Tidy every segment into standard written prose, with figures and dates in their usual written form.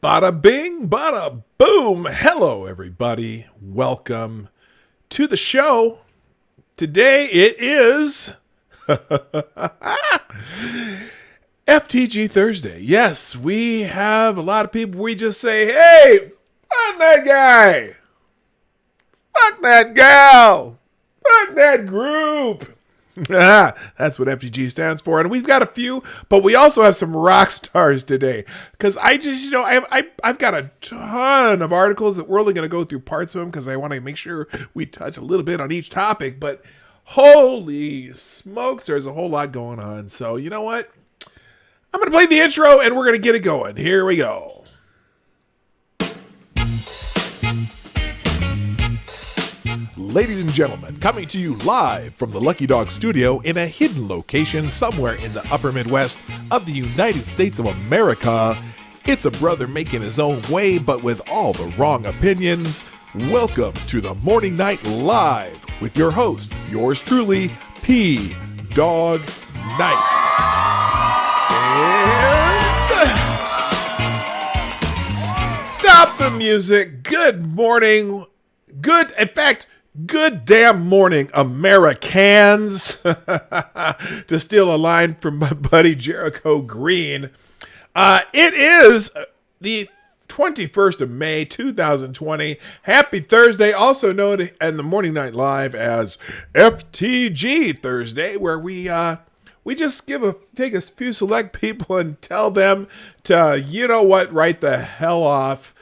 Bada bing, bada boom. Hello, everybody. Welcome to the show. Today it is FTG Thursday. Yes, we have a lot of people. We just say, hey, fuck that guy. Fuck that gal. Fuck that group. That's what FTG stands for. And we've got a few, but we also have some rock stars today. Because I just, I've got a ton of articles that we're only going to go through parts of them because I want to make sure we touch a little bit on each topic. But holy smokes, there's a whole lot going on. So you know what? I'm going to play the intro and we're going to get it going. Here we go. Ladies and gentlemen, coming to you live from the Lucky Dog studio in a hidden location somewhere in the upper Midwest of the United States of America, it's a brother making his own way but with all the wrong opinions. Welcome to the Morning Night Live with your host, yours truly, PDawg Night. And stop the music. Good morning. Good damn morning, Americans. To steal a line from my buddy Jericho Green. It is the 21st of May, 2020. Happy Thursday, also known in the Morning Night Live as FTG Thursday, where we just take a few select people and tell them to, you know what, right the hell off.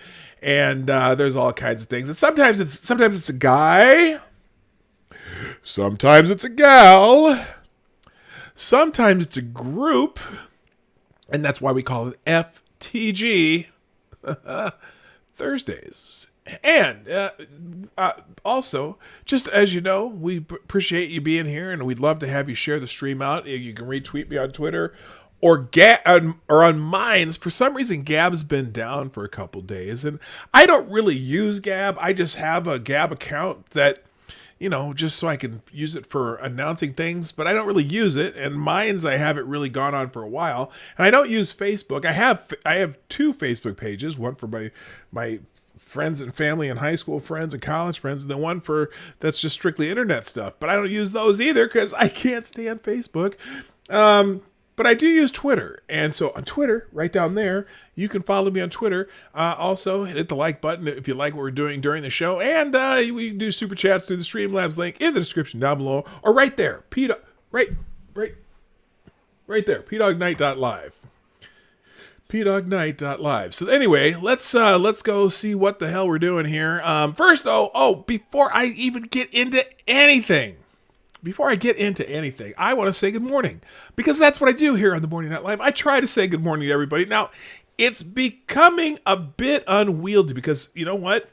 And there's all kinds of things. And sometimes it's a guy. Sometimes it's a gal. Sometimes it's a group. And that's why we call it FTG Thursdays. And also, just as you know, we appreciate you being here. And we'd love to have you share the stream out. You can retweet me on Twitter. Or on Minds. For some reason, Gab's been down for a couple days, and I don't really use Gab. I just have a Gab account that, just so I can use it for announcing things, but I don't really use it. And Minds, I haven't really gone on for a while, and I don't use Facebook. I have two Facebook pages, one for my friends and family and high school friends and college friends, and then one that's just strictly internet stuff. But I don't use those either because I can't stand Facebook. But I do use Twitter. And so on Twitter, right down there, you can follow me on Twitter. Also, hit the like button if you like what we're doing during the show. And we do super chats through the Streamlabs link in the description down below. Or right there. Right there. PDawgnight.live. PDawgnight.live. So anyway, let's go see what the hell we're doing here. First, though, before I even get into anything, I want to say good morning, because that's what I do here on the Morning Night Live. I try to say good morning to everybody. Now, it's becoming a bit unwieldy because, you know what?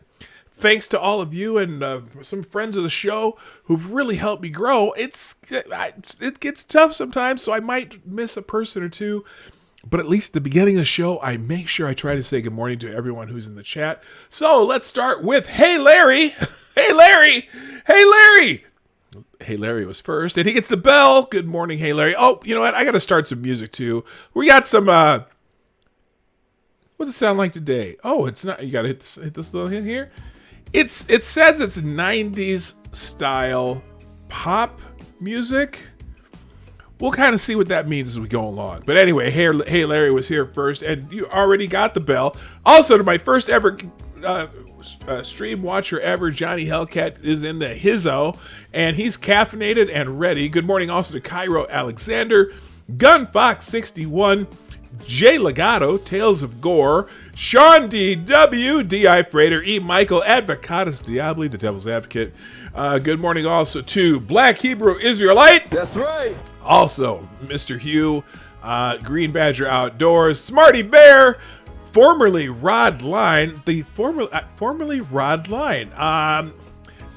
Thanks to all of you and some friends of the show who've really helped me grow, it gets tough sometimes, so I might miss a person or two. But at least at the beginning of the show, I make sure I try to say good morning to everyone who's in the chat. So let's start with, hey, Larry. Hey, Larry. Hey, Larry. Hey, Larry was first, and he gets the bell. Good morning, hey, Larry. Oh, you know what? I got to start some music, too. We got some, what does it sound like today? Oh, it's not, you got to hit this little hit here. It says it's 90s style pop music. We'll kind of see what that means as we go along. But anyway, hey, Larry was here first, and you already got the bell. Also, to my first ever stream watcher ever, Johnny Hellcat is in the hizzo, and he's caffeinated and ready. Good morning also to Cairo Alexander, Gunfox61, Jay Legato, Tales of Gore, Sean DW, D.I. Freighter, E. Michael, Advocatus Diabli, the Devil's Advocate. Good morning also to Black Hebrew Israelite. That's right. Also, Mr. Hugh, Green Badger Outdoors, Smarty Bear, formerly Rod Line, formerly Rod Line.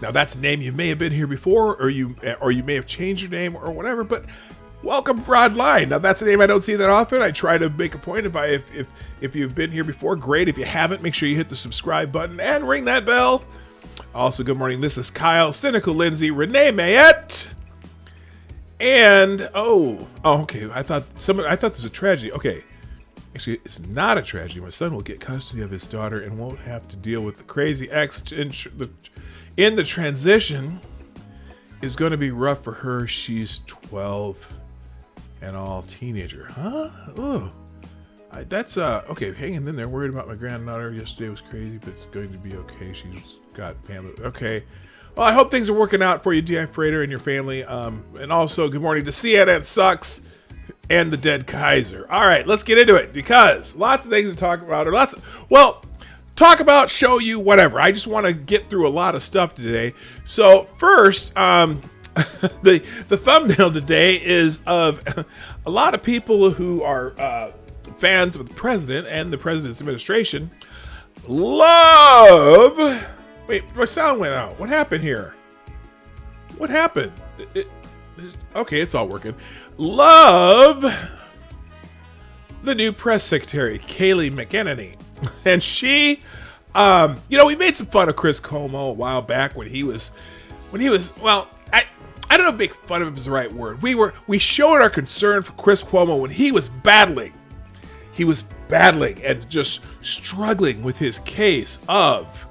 Now that's a name you may have been here before, or you may have changed your name or whatever. But welcome, Rod Line. Now that's a name I don't see that often. I try to make a point if you've been here before, great. If you haven't, make sure you hit the subscribe button and ring that bell. Also, good morning. This is Kyle, Cynical Lindsay, Renee Mayette, and okay. I thought this was a tragedy. Okay. Actually, it's not a tragedy. My son will get custody of his daughter and won't have to deal with the crazy ex. In the transition is going to be rough for her. She's 12 and all teenager. Huh? Oh, that's okay. Hanging in there. Worried about my granddaughter. Yesterday was crazy, but it's going to be okay. She's got family. Okay. Well, I hope things are working out for you, D.I. Freighter, and your family. And also, good morning to CNN Sucks and the Dead Kaiser. All right, let's get into it because lots of things to talk about. Talk about, show you, whatever. I just want to get through a lot of stuff today. So first, the thumbnail today is of a lot of people who are fans of the president and the president's administration love. Wait, my sound went out. What happened here? What happened? Okay, it's all working. Love the new press secretary, Kayleigh McEnany. And she, we made some fun of Chris Cuomo a while back when he was, well, I don't know if make fun of him is the right word. We showed our concern for Chris Cuomo when he was battling. He was battling and just struggling with his case of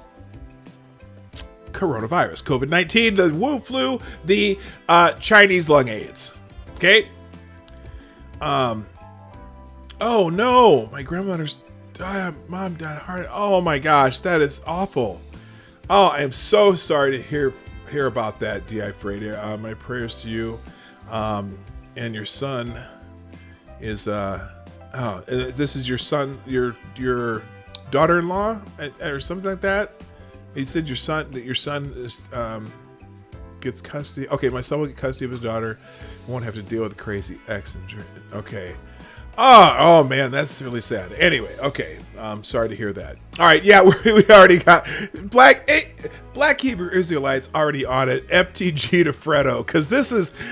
coronavirus, COVID-19, the Wu flu, the Chinese lung AIDS. Okay. Oh no, my grandmother's mom died hard. Oh my gosh, that is awful. Oh, I am so sorry to hear about that, D.I. Freighter. My prayers to you. And your son is this is your son, your daughter-in-law or something like that. He said your son is gets custody. Okay, my son will get custody of his daughter. Won't have to deal with the crazy ex. Okay. Oh man, that's really sad. Anyway, okay. Sorry to hear that. All right, yeah, we already got Black Hebrew Israelites already on it. FTG to Fredo, because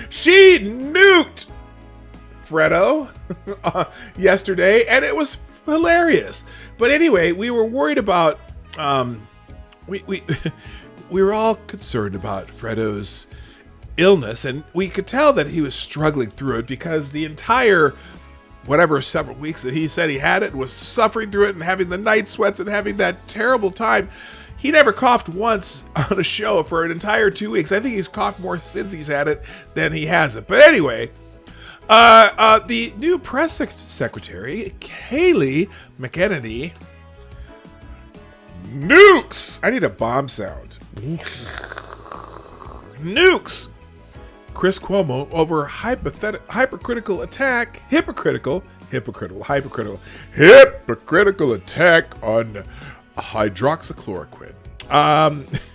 she nuked Fredo yesterday, and it was hilarious. But anyway, we were worried about we were all concerned about Fredo's illness, and we could tell that he was struggling through it because the entire several weeks that he said he had it, was suffering through it and having the night sweats and having that terrible time. He never coughed once on a show for an entire 2 weeks. I think he's coughed more since he's had it than he hasn't. But anyway, the new press secretary, Kayleigh McEnany, nukes. I need a bomb sound. Nukes Chris Cuomo over hypocritical attack on hydroxychloroquine.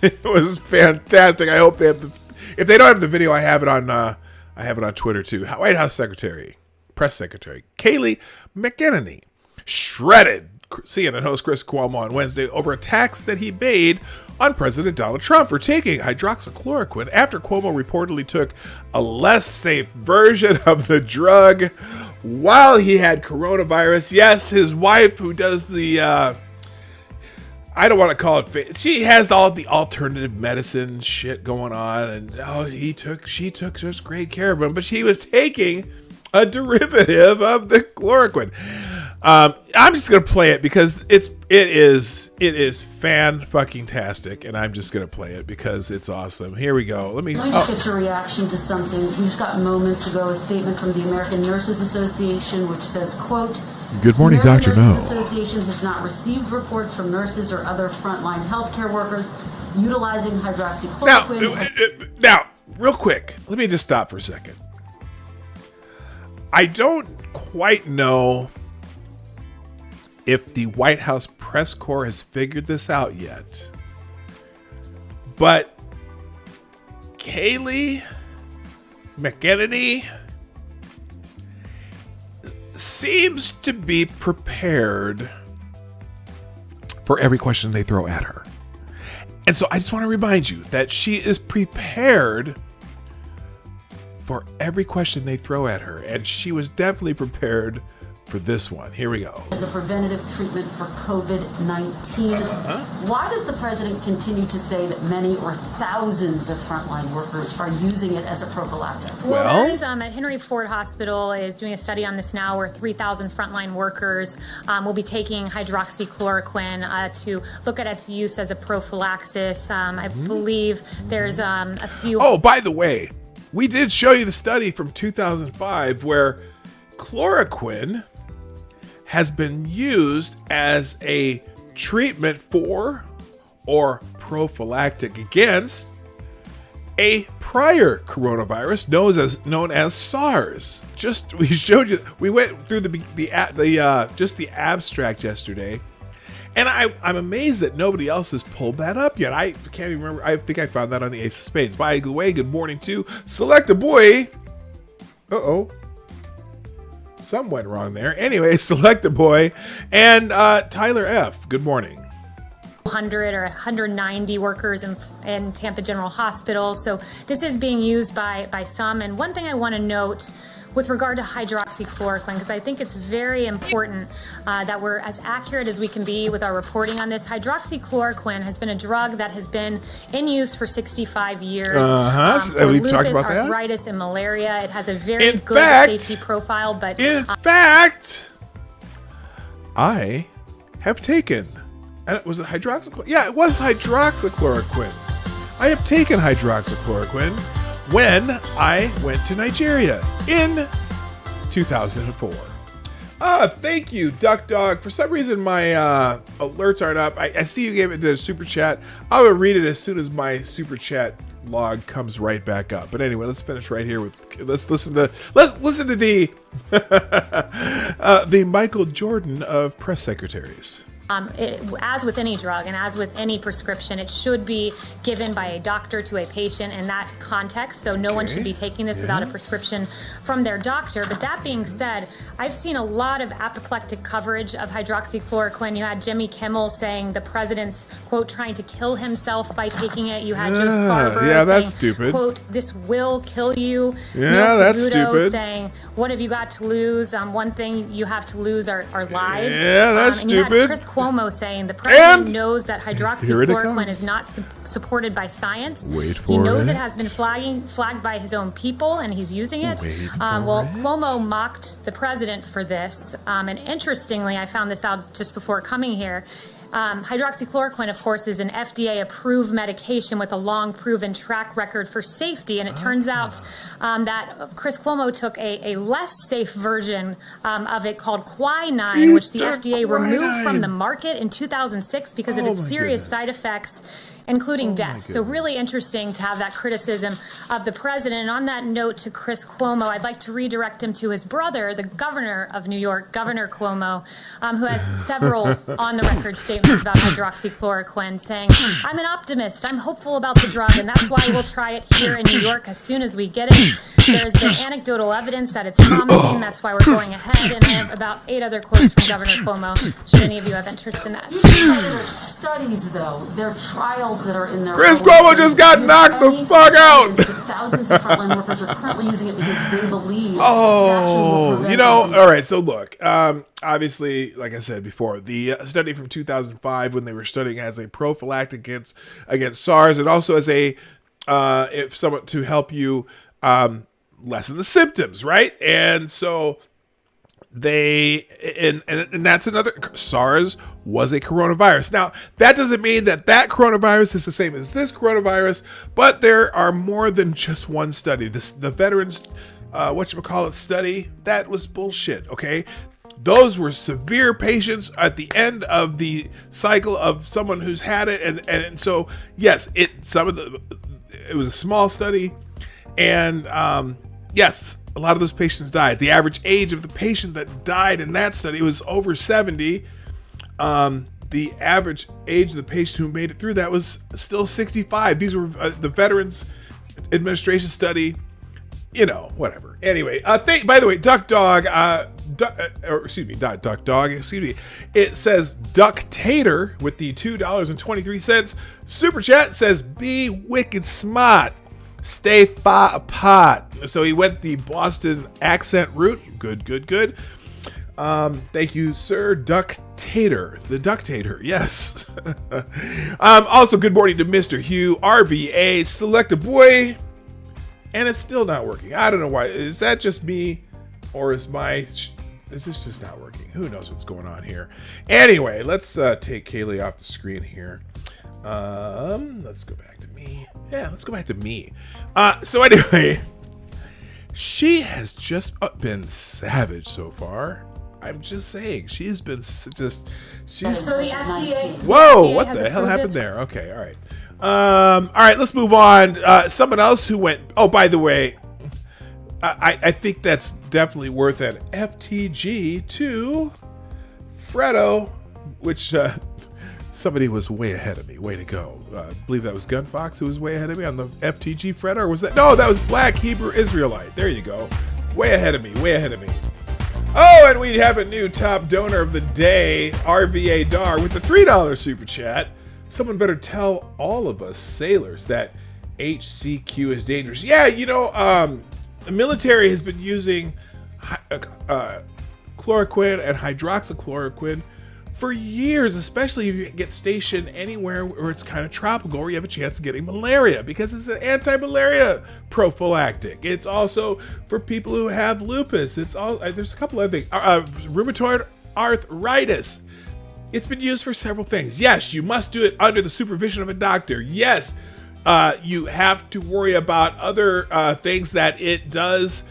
It was fantastic. I hope they have if they don't have the video, I have it on Twitter too. White House press secretary Kayleigh McEnany shredded CNN host Chris Cuomo on Wednesday over attacks that he made on President Donald Trump for taking hydroxychloroquine after Cuomo reportedly took a less safe version of the drug while he had coronavirus. Yes, his wife, who does the, I don't want to call it, she has all the alternative medicine shit going on, and she took such great care of him, but she was taking a derivative of the chloroquine. I'm just gonna play it because it is fan-fucking-tastic, and I'm just gonna play it because it's awesome. Here we go. Let me just get your reaction to something. We just got moments ago a statement from the American Nurses Association, which says, quote, "Good morning, Dr. No. The Association has not received reports from nurses or other frontline healthcare workers utilizing hydroxychloroquine." Now, real quick, let me just stop for a second. I don't quite know if the White House press corps has figured this out yet, but Kayleigh McEnany seems to be prepared for every question they throw at her. And so I just want to remind you that she is prepared for every question they throw at her. And she was definitely prepared for this one. Here we go. As a preventative treatment for COVID-19. Why does the president continue to say that many or thousands of frontline workers are using it as a prophylactic? Well, there is, at Henry Ford Hospital is doing a study on this now where 3,000 frontline workers will be taking hydroxychloroquine to look at its use as a prophylaxis. I believe there's a few... Oh, by the way, we did show you the study from 2005 where chloroquine has been used as a treatment for or prophylactic against a prior coronavirus known as SARS. We showed you. We went through the abstract yesterday, and I'm amazed that nobody else has pulled that up yet. I can't even remember. I think I found that on the Ace of Spades. By the way, good morning to Select a Boy. Some went wrong there. Anyway, Select a Boy and Tyler F. Good morning. 100 or 190 workers in Tampa General Hospital. So this is being used by some. And one thing I want to note with regard to hydroxychloroquine, because I think it's very important that we're as accurate as we can be with our reporting on this. Hydroxychloroquine has been a drug that has been in use for 65 years. For We've lupus, talked about that. arthritis, and malaria. It has a very good safety profile. But in fact, I have taken. Was it hydroxychloroquine? Yeah, it was hydroxychloroquine. I have taken hydroxychloroquine when I went to Nigeria in 2004. Thank you, Duck Dog. For some reason, my alerts aren't up. I see you gave it to a super chat. I will read it as soon as my super chat log comes right back up. But anyway, let's finish right here with. Let's listen to the the Michael Jordan of press secretaries. As with any drug and as with any prescription, it should be given by a doctor to a patient in that context. So no one should be taking this without a prescription from their doctor. But that being said, I've seen a lot of apoplectic coverage of hydroxychloroquine. You had Jimmy Kimmel saying the president's, quote, trying to kill himself by taking it. You had Joe Scarborough that's saying, stupid. Quote, this will kill you. Yeah, that's stupid. Saying, what have you got to lose? One thing you have to lose are lives. Yeah, that's and you stupid. had Chris Cuomo saying the president knows that hydroxychloroquine is not supported by science. He knows it has been flagged by his own people, and he's using it. Cuomo mocked the president for this. And interestingly, I found this out just before coming here. Hydroxychloroquine, of course, is an FDA-approved medication with a long proven track record for safety, and it turns out that Chris Cuomo took a less safe version of it called quinine, which the FDA removed from the market in 2006 because of its serious side effects, including death. So really interesting to have that criticism of the president. And on that note to Chris Cuomo, I'd like to redirect him to his brother, the governor of New York, Governor Cuomo, who has several on-the-record statements about hydroxychloroquine, saying, I'm an optimist, I'm hopeful about the drug, and that's why we'll try it here in New York as soon as we get it. There's been anecdotal evidence that it's promising, that's why we're going ahead. And I have about 8 other quotes from Governor Cuomo, should any of you have interest in that. Their studies, though, their trials that are in there. Chris Cuomo just got knocked the fuck out. Thousands of frontline workers are currently using it because they believe. All right. So look, obviously, like I said before, the study from 2005 when they were studying as a prophylactic against SARS, and also as a if someone to help you lessen the symptoms, right? And so they and that's another. SARS was a coronavirus. Now that doesn't mean that coronavirus is the same as this coronavirus, but there are more than just one study. The veterans study, that was bullshit. Okay, those were severe patients at the end of the cycle of someone who's had it, and so yes, it was a small study, and yes, a lot of those patients died. The average age of the patient that died in that study was over 70. The average age of the patient who made it through that was still 65. These were the Veterans Administration study, whatever. Anyway, by the way, Duck Dog, not Duck Dog, it says Duck Tater with the $2.23. Super Chat says, be wicked smart. Stay far apart. So he went the Boston accent route. Good. Thank you, Sir Ductator. The Ductator, yes. Also, good morning to Mr. Hugh, RBA, Select a Boy. And it's still not working. I don't know why. Is that just me? Or is this just not working? Who knows what's going on here? Anyway, let's take Kaylee off the screen here. Let's go back to me. Yeah, let's go back to me. So anyway, she has just been savage so far. I'm just saying, she has been she's. So the FDA. Whoa! What the hell happened there? Okay, all right. All right, let's move on. Someone else who went. Oh, by the way, I think that's definitely worth an FTG to Fredo, which somebody was way ahead of me. Way to go! I believe that was Gunfox who was way ahead of me on the FTG Fredo, or was that? No, that was Black Hebrew Israelite. There you go. Way ahead of me. Way ahead of me. Oh, and we have a new top donor of the day, RVA Dar, with the $3 super chat. Someone better tell all of us sailors that HCQ is dangerous. Yeah, you know, the military has been using chloroquine and hydroxychloroquine for years, especially if you get stationed anywhere where it's kind of tropical, where you have a chance of getting malaria, because it's an anti-malaria prophylactic. It's also for people who have lupus. It's all there's a couple other things. Rheumatoid arthritis. It's been used for several things. Yes, you must do it under the supervision of a doctor. Yes, you have to worry about other things that it does.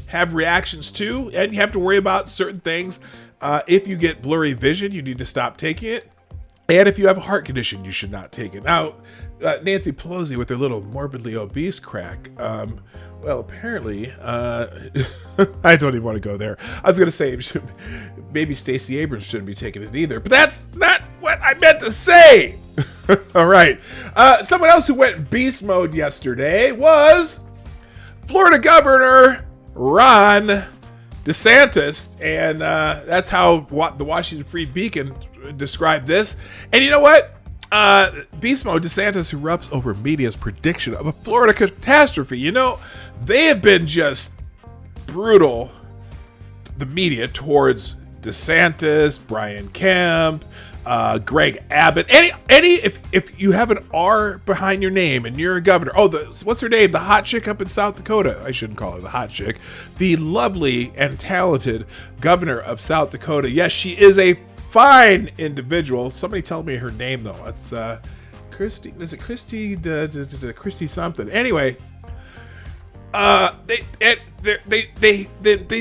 Have reactions to, and you have to worry about certain things. If you get blurry vision, you need to stop taking it. And if you have a heart condition, you should not take it. Now, Nancy Pelosi with her little morbidly obese crack. Well, apparently, I don't even want to go there. I was going to say maybe Stacey Abrams shouldn't be taking it either, but that's not what I meant to say. All right. Someone else who went beast mode yesterday was Florida Governor Ron DeSantis, and that's how the Washington Free Beacon described this. And you know what? Beast Mode DeSantis erupts over media's prediction of a Florida catastrophe. You know, they have been just brutal, the media, towards DeSantis, Brian Kemp, Greg Abbott. If you have an R behind your name and you're a governor, what's her name? The hot chick up in South Dakota. I shouldn't call her the hot chick. The lovely and talented governor of South Dakota. Yes, she is a fine individual. Somebody tell me her name though. It's Christy. Is it Christy? Christy something. Anyway, they've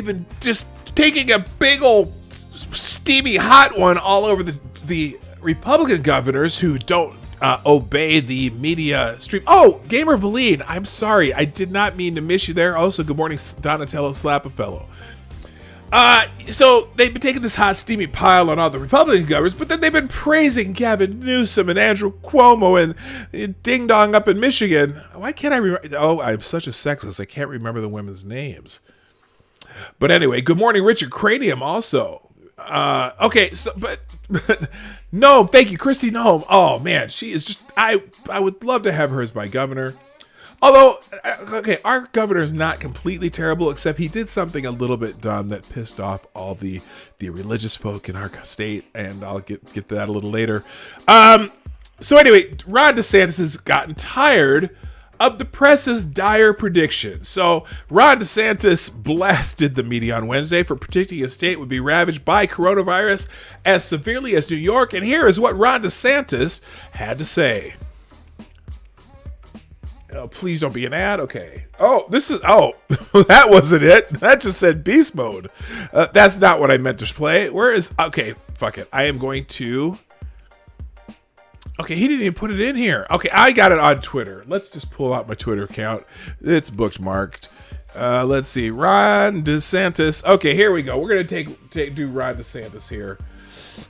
been just taking a big old steamy hot one all over the Republican governors who don't obey the media stream. Oh, Gamer Valine, I'm sorry. I did not mean to miss you there. Also, good morning, Donatello Slapafellow. So they've been taking this hot, steamy pile on all the Republican governors, but then they've been praising Gavin Newsom and Andrew Cuomo and Ding Dong up in Michigan. Why can't I remember? Oh, I'm such a sexist. I can't remember the women's names. But anyway, good morning, Richard Cranium also. Okay, so but no, thank you, Christy Nome. Oh man, she is just I would love to have her as my governor. Although, okay, our governor is not completely terrible, except he did something a little bit dumb that pissed off all the religious folk in our state, and I'll get to that a little later. So anyway, Ron DeSantis has gotten tired of the press's dire prediction. So Ron DeSantis blasted the media on Wednesday for predicting his state would be ravaged by coronavirus as severely as New York. And here is what Ron DeSantis had to say. Oh, please don't be an ad. Okay. That wasn't it. That just said beast mode. That's not what I meant to play. Okay, fuck it. I am going to... Okay, he didn't even put it in here. Okay, I got it on Twitter. Let's just pull out my Twitter account. It's bookmarked. Let's see. Ron DeSantis. Okay, here we go. We're going to do Ron DeSantis here.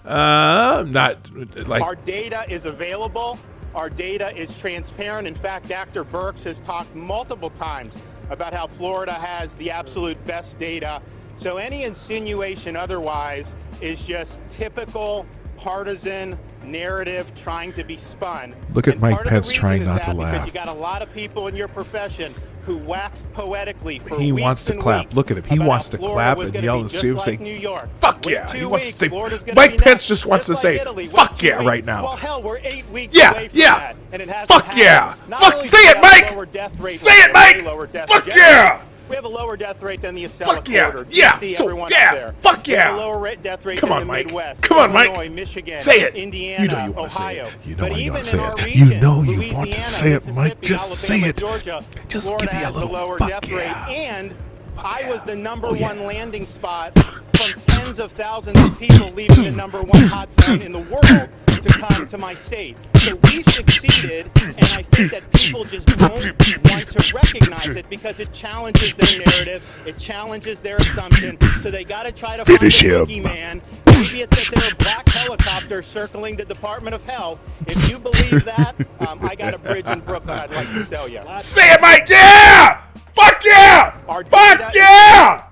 Not like... Our data is available. Our data is transparent. In fact, Dr. Birx has talked multiple times about how Florida has the absolute best data. So any insinuation otherwise is just typical partisan narrative trying to be spun. Look at Mike Pence trying not to laugh. Because you got a lot of people in your profession who waxed poetically for He weeks wants to and clap. weeks Look at him. He about wants how to Florida clap was and gonna yell be and just scream, like say, New York. fuck Wait yeah. 2 He wants to weeks, say, Florida's gonna Mike be Pence next, just wants to like say, Italy. Wait fuck 2 yeah weeks. right now. Well, hell, we're 8 weeks Yeah, away from yeah. that, and it hasn't Fuck happened. yeah. Not Fuck, only say do we it, have a Mike. lower death rate, Say it, way Mike. lower death Fuck rate. yeah. We have a lower death rate than the Acela Fuck yeah. Corridor. Yeah. DC, So, everyone yeah. up there. Fuck We have yeah. a lower death rate Come than on, the Mike. Midwest. Come on, Mike. Illinois, Michigan, Say it. Indiana, You know you want to say Ohio. it. You know But you even want to say in our it. region, You know you want to Louisiana, say it, Mike. Mississippi, Just say Alabama, it. Georgia, Just Florida give me a has the little lower fuck death yeah. rate, and I yeah. was the number Oh, yeah. one landing spot from tens of thousands of people leaving the number one hot zone in the world to come to my state. So we succeeded, and I think that people just don't want to recognize it because it challenges their narrative, it challenges their assumption. So they got to try to Finish find a him. boogeyman. Maybe it's that there are black helicopters circling the Department of Health. If you believe that, I got a bridge in Brooklyn I'd like to sell you. Say it, Mike. Yeah. Fuck yeah. Fuck yeah.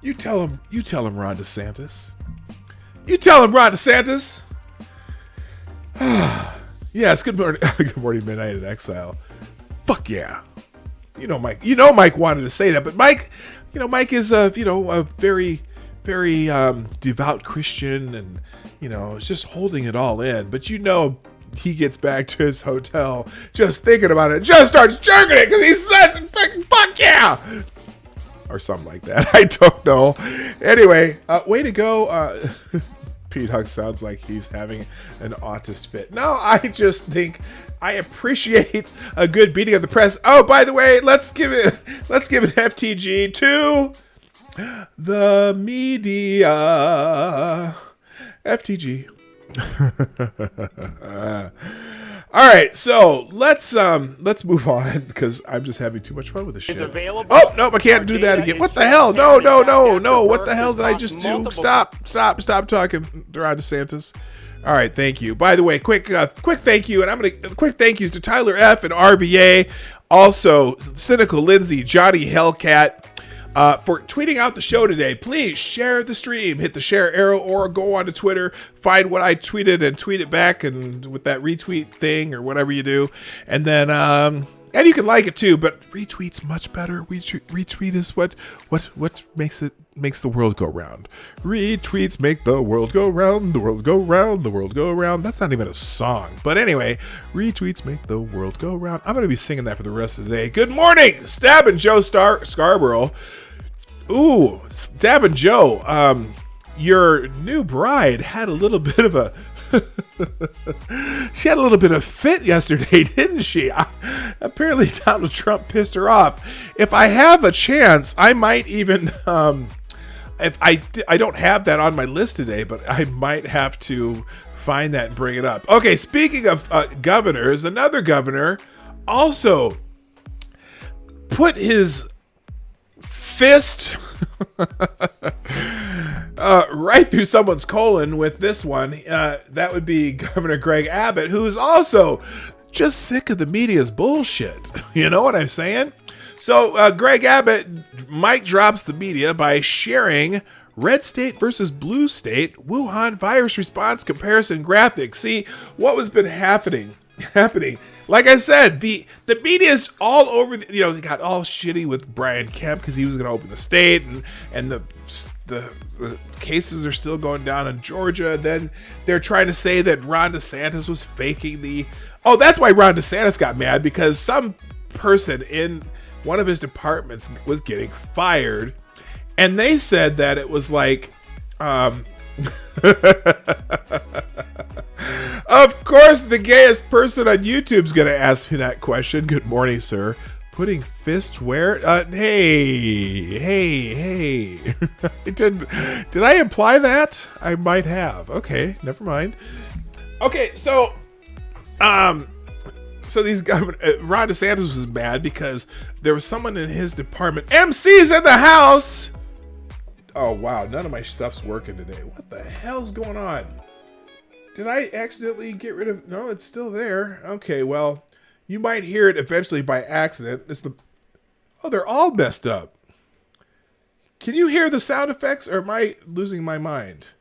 You tell him, Ron DeSantis. You tell him, Ron DeSantis. Yes, good morning. Good morning, Midnight in Exile. Fuck yeah. Mike. Mike wanted to say that, but Mike, Mike is a very, very devout Christian, and is just holding it all in. But he gets back to his hotel just thinking about it, just starts jerking it because he says fucking fuck yeah. Or something like that. I don't know. Anyway, way to go. PDawg sounds like he's having an autist fit. No, I just think I appreciate a good beating of the press. Oh, by the way, let's give it FTG to the media. FTG. All right, so let's move on because I'm just having too much fun with this shit. Oh no, I can't do that again. What the hell? No. What the hell did I just do? Stop talking, Ron DeSantis. All right, thank you. By the way, quick thank you, and quick thank yous to Tyler F and RVA, also Cynical Lindsay, Johnny Hellcat. For tweeting out the show today. Please share the stream, hit the share arrow, or go on to Twitter, find what I tweeted and tweet it back, and with that retweet thing or whatever you do, and then and you can like it too, but retweet's much better. Retweet is what makes the world go round. Retweets make the world go round, the world go round, the world go round. That's not even a song, but anyway, retweets make the world go round. I'm gonna be singing that for the rest of the day. Good morning, Stab and Joe Scarborough. Ooh, Stab and Joe. Your new bride had a little bit of a she had a little bit of fit yesterday, didn't she? Apparently Donald Trump pissed her off. If I have a chance, I might even if I don't have that on my list today, but I might have to find that and bring it up. Okay, speaking of governors, another governor also put his fist right through someone's colon with this one. That would be Governor Greg Abbott, who is also just sick of the media's bullshit. You know what I'm saying? So Greg Abbott mic drops the media by sharing red state versus blue state Wuhan virus response comparison graphics. See what was been happening. Like I said, the media's all over. They got all shitty with Brian Kemp because he was going to open the state, and the cases are still going down in Georgia. Then they're trying to say that Ron DeSantis was faking the. Oh, that's why Ron DeSantis got mad, because some person in one of his departments was getting fired, and they said that it was like. Of course, the gayest person on YouTube's gonna ask me that question. Good morning, sir. Putting fist where? Hey. Did I imply that? I might have. Okay, never mind. Okay, so these Ron DeSantis was mad because there was someone in his department. MC's in the house. Oh wow, none of my stuff's working today. What the hell's going on? Did I accidentally get rid of... No, it's still there. Okay, well, you might hear it eventually by accident. Oh, they're all messed up. Can you hear the sound effects, or am I losing my mind?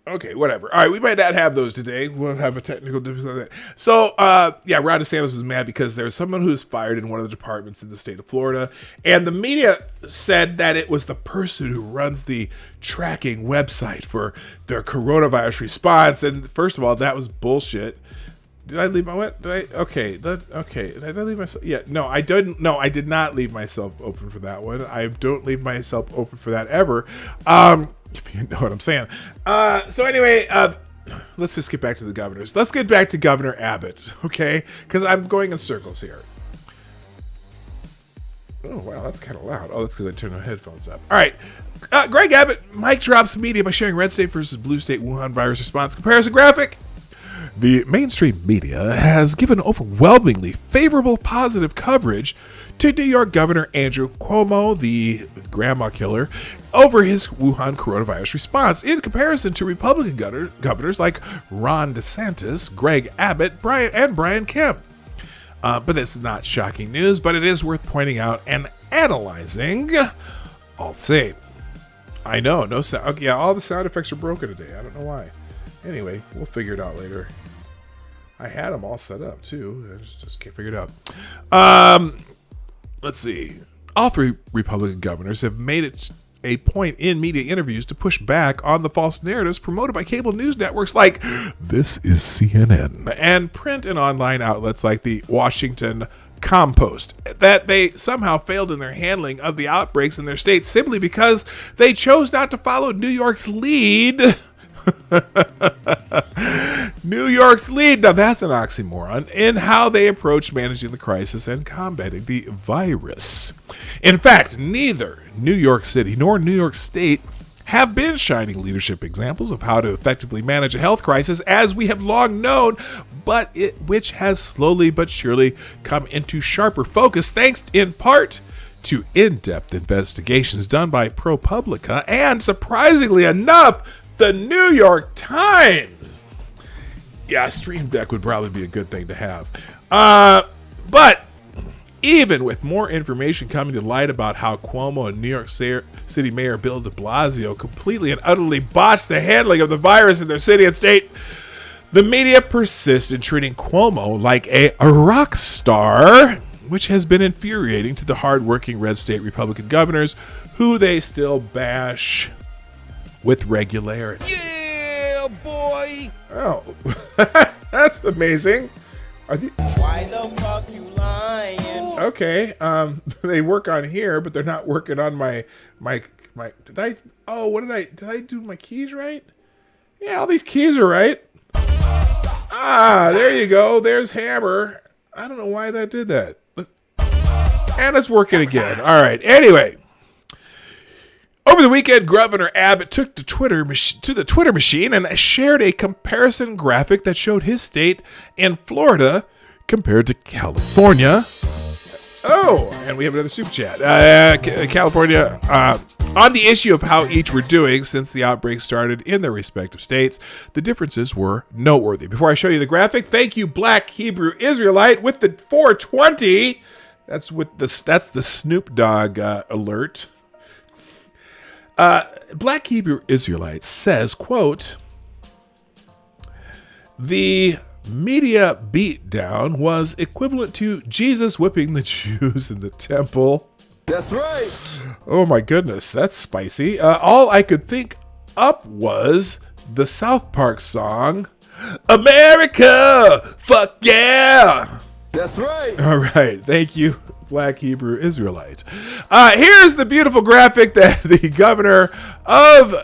Okay, whatever. All right, we might not have those today. We'll have a technical difficulty with that. So, Ron DeSantis was mad because there's someone who was fired in one of the departments in the state of Florida, and the media said that it was the person who runs the tracking website for their coronavirus response. And first of all, that was bullshit. Did I leave my what? Did I leave myself? Yeah, no, I didn't. No, I did not leave myself open for that one. I don't leave myself open for that ever. If you know what I'm saying. So anyway, let's just get back to the governors. Let's get back to Governor Abbott, okay? Because I'm going in circles here. Oh, wow, that's kind of loud. Oh, that's because I turned my headphones up. All right. Greg Abbott, Mike drops media by sharing red state versus blue state Wuhan virus response comparison graphic. The mainstream media has given overwhelmingly favorable positive coverage to New York Governor Andrew Cuomo, the grandma killer, over his Wuhan coronavirus response in comparison to Republican governors like Ron DeSantis, Greg Abbott, and Brian Kemp. But this is not shocking news, but it is worth pointing out and analyzing. All the same. I know, no sound. Okay, yeah, all the sound effects are broken today. I don't know why. Anyway, we'll figure it out later. I had them all set up too. I just can't figure it out. Let's see. All three Republican governors have made it a point in media interviews to push back on the false narratives promoted by cable news networks like This is CNN and print and online outlets like the Washington Compost, that they somehow failed in their handling of the outbreaks in their state simply because they chose not to follow New York's lead. New York's lead, now that's an oxymoron, in how they approach managing the crisis and combating the virus. In fact, neither New York City nor New York State have been shining leadership examples of how to effectively manage a health crisis, as we have long known, but which has slowly but surely come into sharper focus thanks in part to in-depth investigations done by ProPublica and, surprisingly enough, the New York Times. Yeah, Stream Deck would probably be a good thing to have. But even with more information coming to light about how Cuomo and New York City Mayor Bill de Blasio completely and utterly botched the handling of the virus in their city and state, the media persists in treating Cuomo like a rock star, which has been infuriating to the hardworking red state Republican governors, who they still bash with regularity. Yeah, boy! Oh, that's amazing. Why the fuck you lying? Okay, they work on here, but they're not working on my. Did I do my keys right? Yeah, all these keys are right. There you go. There's hammer. I don't know why that did that. And it's working again. All right. Anyway. Over the weekend, Governor Abbott took to the Twitter machine and shared a comparison graphic that showed his state in Florida compared to California. Oh, and we have another super chat. California, on the issue of how each were doing since the outbreak started in their respective states, the differences were noteworthy. Before I show you the graphic, thank you, Black Hebrew Israelite, with the 420. That's the Snoop Dogg alert. Black Hebrew Israelite says, quote, the media beatdown was equivalent to Jesus whipping the Jews in the temple. That's right. Oh my goodness, that's spicy. All I could think up was the South Park song, America, fuck yeah. That's right. All right, thank you, Black Hebrew Israelite. Here's the beautiful graphic that the governor of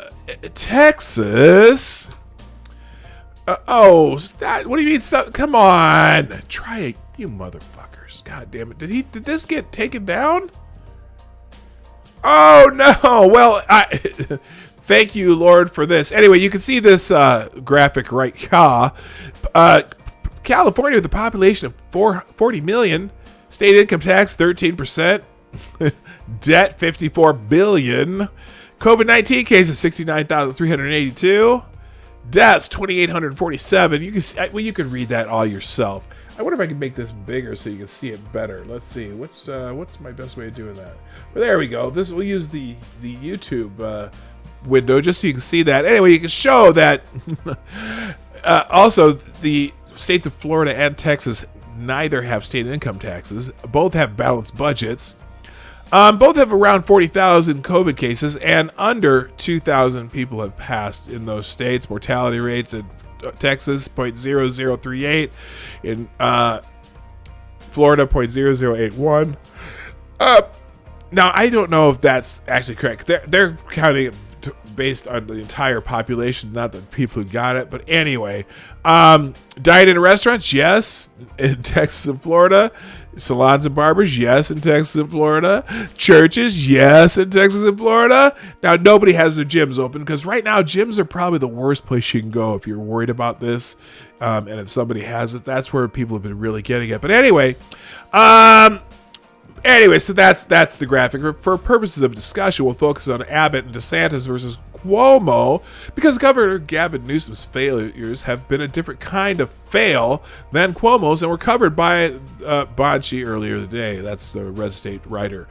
Texas. What do you mean? Come on, try it, you motherfuckers! God damn it! Did this get taken down? Oh no! Well, thank you, Lord, for this. Anyway, you can see this graphic right here. California, with a population of 40 million. State income tax, 13%. Debt, $54 billion. COVID-19 cases, 69,382. Deaths, 2,847. You can read that all yourself. I wonder if I can make this bigger so you can see it better. Let's see. What's my best way of doing that? Well, there we go. We'll use the YouTube window just so you can see that. Anyway, you can show that also the states of Florida and Texas neither have state income taxes. Both have balanced budgets. Both have around 40,000 COVID cases, and under 2,000 people have passed in those states. Mortality rates in Texas, 0.0038. In Florida, 0.0081. Now, I don't know if that's actually correct. They're counting it based on the entire population, not the people who got it. But anyway, diet in restaurants, yes, in Texas and Florida. Salons and barbers, yes, in Texas and Florida. Churches, yes, in Texas and Florida. Now, nobody has their gyms open because right now gyms are probably the worst place you can go if you're worried about this. And if somebody has it, that's where people have been really getting it. But anyway, so that's the graphic. For purposes of discussion, we'll focus on Abbott and DeSantis versus Cuomo, because Governor Gavin Newsom's failures have been a different kind of fail than Cuomo's, and were covered by PAWG earlier today. That's the Red State writer.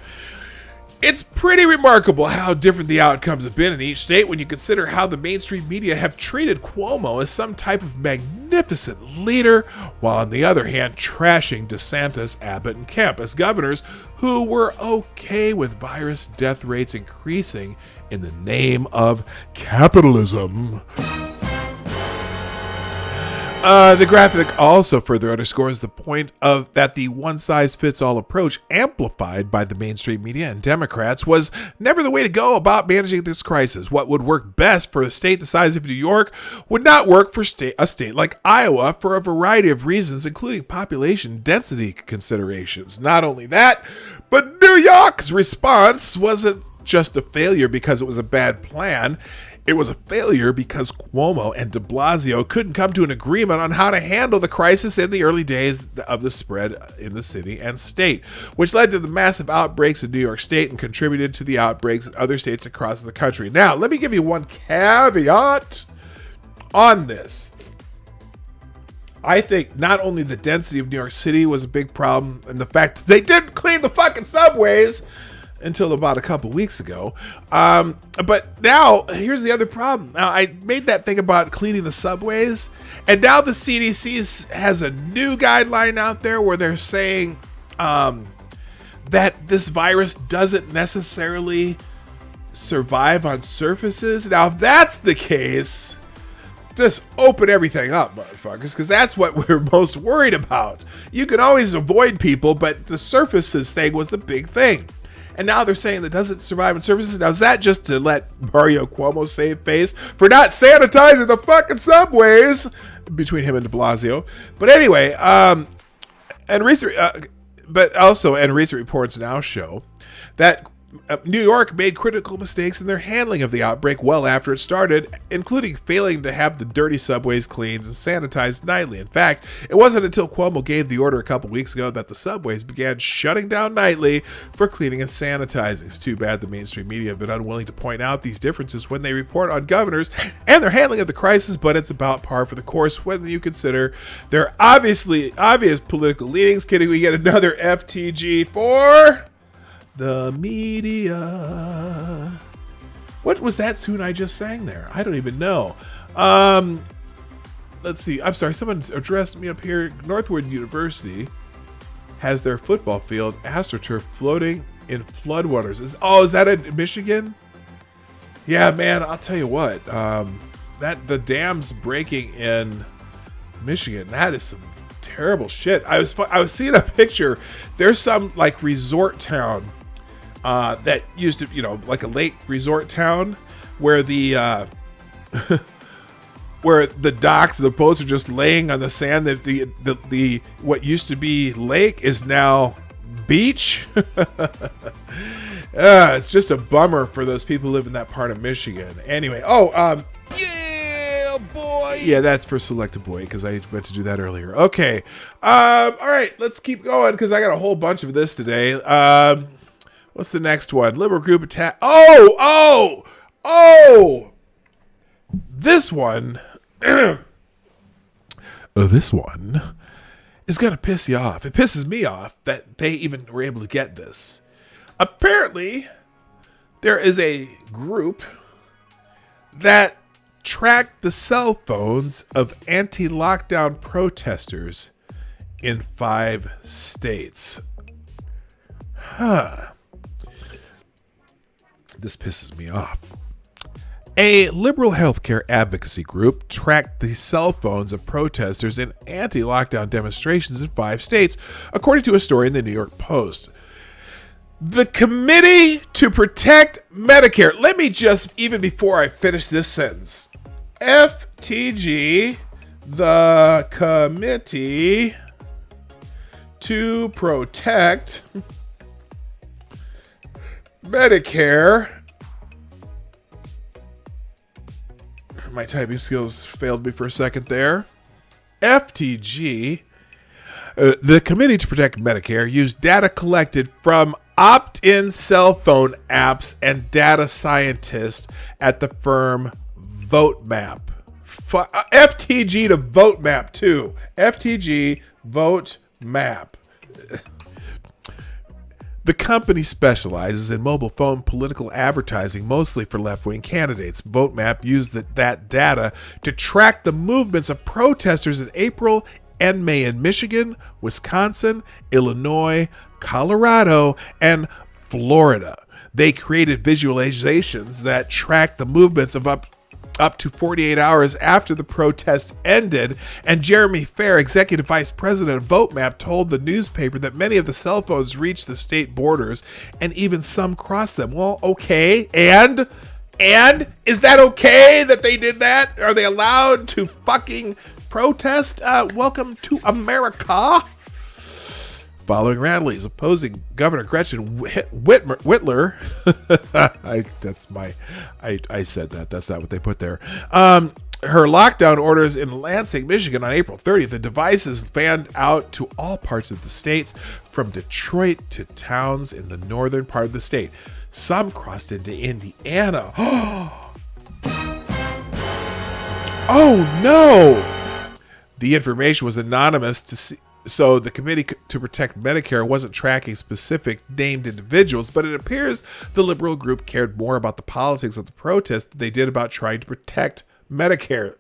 It's pretty remarkable how different the outcomes have been in each state when you consider how the mainstream media have treated Cuomo as some type of magnificent leader, while on the other hand trashing DeSantis, Abbott, and Kemp as governors who were okay with virus death rates increasing in the name of capitalism. The graphic also further underscores the point of that the one-size-fits-all approach amplified by the mainstream media and Democrats was never the way to go about managing this crisis. What would work best for a state the size of New York would not work for a state like Iowa for a variety of reasons, including population density considerations. Not only that, but New York's response wasn't just a failure because it was a bad plan. It was a failure because Cuomo and de Blasio couldn't come to an agreement on how to handle the crisis in the early days of the spread in the city and state, which led to the massive outbreaks in New York State and contributed to the outbreaks in other states across the country. Now, let me give you one caveat on this. I think not only the density of New York City was a big problem, and the fact that they didn't clean the fucking subways until about a couple weeks ago. But now, here's the other problem. Now, I made that thing about cleaning the subways, and now the CDC has a new guideline out there where they're saying that this virus doesn't necessarily survive on surfaces. Now, if that's the case, just open everything up, motherfuckers, because that's what we're most worried about. You can always avoid people, but the surfaces thing was the big thing. And now they're saying that doesn't survive on surfaces. Now, is that just to let Mario Cuomo save face for not sanitizing the fucking subways between him and de Blasio? But anyway, recent reports now show that New York made critical mistakes in their handling of the outbreak well after it started, including failing to have the dirty subways cleaned and sanitized nightly. In fact, it wasn't until Cuomo gave the order a couple weeks ago that the subways began shutting down nightly for cleaning and sanitizing. It's too bad the mainstream media have been unwilling to point out these differences when they report on governors and their handling of the crisis, but it's about par for the course when you consider their obvious political leanings. Kidding, we get another FTG for the media. What was that tune I just sang there? I don't even know. Let's see. I'm sorry. Someone addressed me up here. Northwood University has their football field AstroTurf floating in floodwaters. Is that in Michigan? Yeah, man. I'll tell you what. That the dams breaking in Michigan. That is some terrible shit. I was seeing a picture. There's some like resort town that used to, like a lake resort town where the where the docks, the boats are just laying on the sand. That the what used to be lake is now beach. It's just a bummer for those people who live in that part of Michigan. Anyway, yeah, boy. Yeah, that's for Selected Boy, because I meant to do that earlier. Okay. All right, let's keep going, because I got a whole bunch of this today. What's the next one? Liberal group attack. This one. This one is going to piss you off. It pisses me off that they even were able to get this. Apparently, there is a group that tracked the cell phones of anti-lockdown protesters in 5 states. This pisses me off. A liberal healthcare advocacy group tracked the cell phones of protesters in anti-lockdown demonstrations in 5 states, according to a story in the New York Post. The Committee to Protect Medicare. Let me just, even before I finish this sentence. FTG, the Committee to Protect Medicare. My typing skills failed me for a second there. FTG, the Committee to Protect Medicare, used data collected from opt-in cell phone apps and data scientists at the firm VoteMap. FTG to VoteMap too. FTG VoteMap. The company specializes in mobile phone political advertising, mostly for left-wing candidates. VoteMap used that data to track the movements of protesters in April and May in Michigan, Wisconsin, Illinois, Colorado, and Florida. They created visualizations that tracked the movements of up to 48 hours after the protests ended, and Jeremy Fair, executive vice president of VoteMap, told the newspaper that many of the cell phones reached the state borders and even some crossed them. Well, okay, and is that okay that they did that? Are they allowed to fucking protest? Welcome to America. Following rallies opposing Governor Gretchen Whitler, I said that. That's not what they put there. Her lockdown orders in Lansing, Michigan on April 30th. The devices fanned out to all parts of the states, from Detroit to towns in the northern part of the state. Some crossed into Indiana. Oh no! The information was anonymous to see. So the Committee to Protect Medicare wasn't tracking specific named individuals, but it appears the liberal group cared more about the politics of the protest than they did about trying to protect Medicare,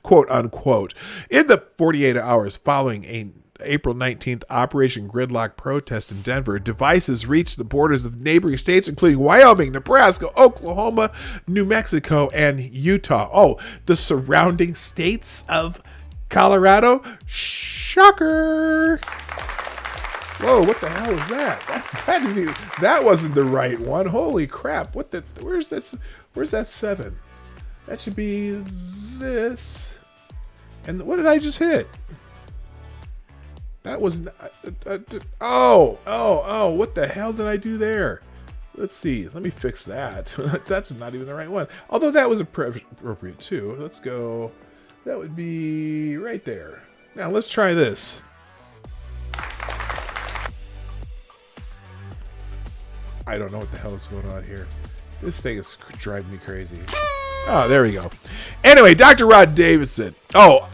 quote unquote. In the 48 hours following a April 19th Operation Gridlock protest in Denver, devices reached the borders of neighboring states, including Wyoming, Nebraska, Oklahoma, New Mexico, and Utah. Oh, the surrounding states of Colorado? Shocker! Whoa, what the hell is that? That wasn't the right one. Holy crap. Where's that 7? That should be this. And what did I just hit? That was what the hell did I do there? Let's see. Let me fix that. That's not even the right one. Although that was appropriate too. Let's go. That would be right there. Now let's try this. I don't know what the hell is going on here. This thing is driving me crazy. Oh, there we go. Anyway, Dr. Rod Davidson. Oh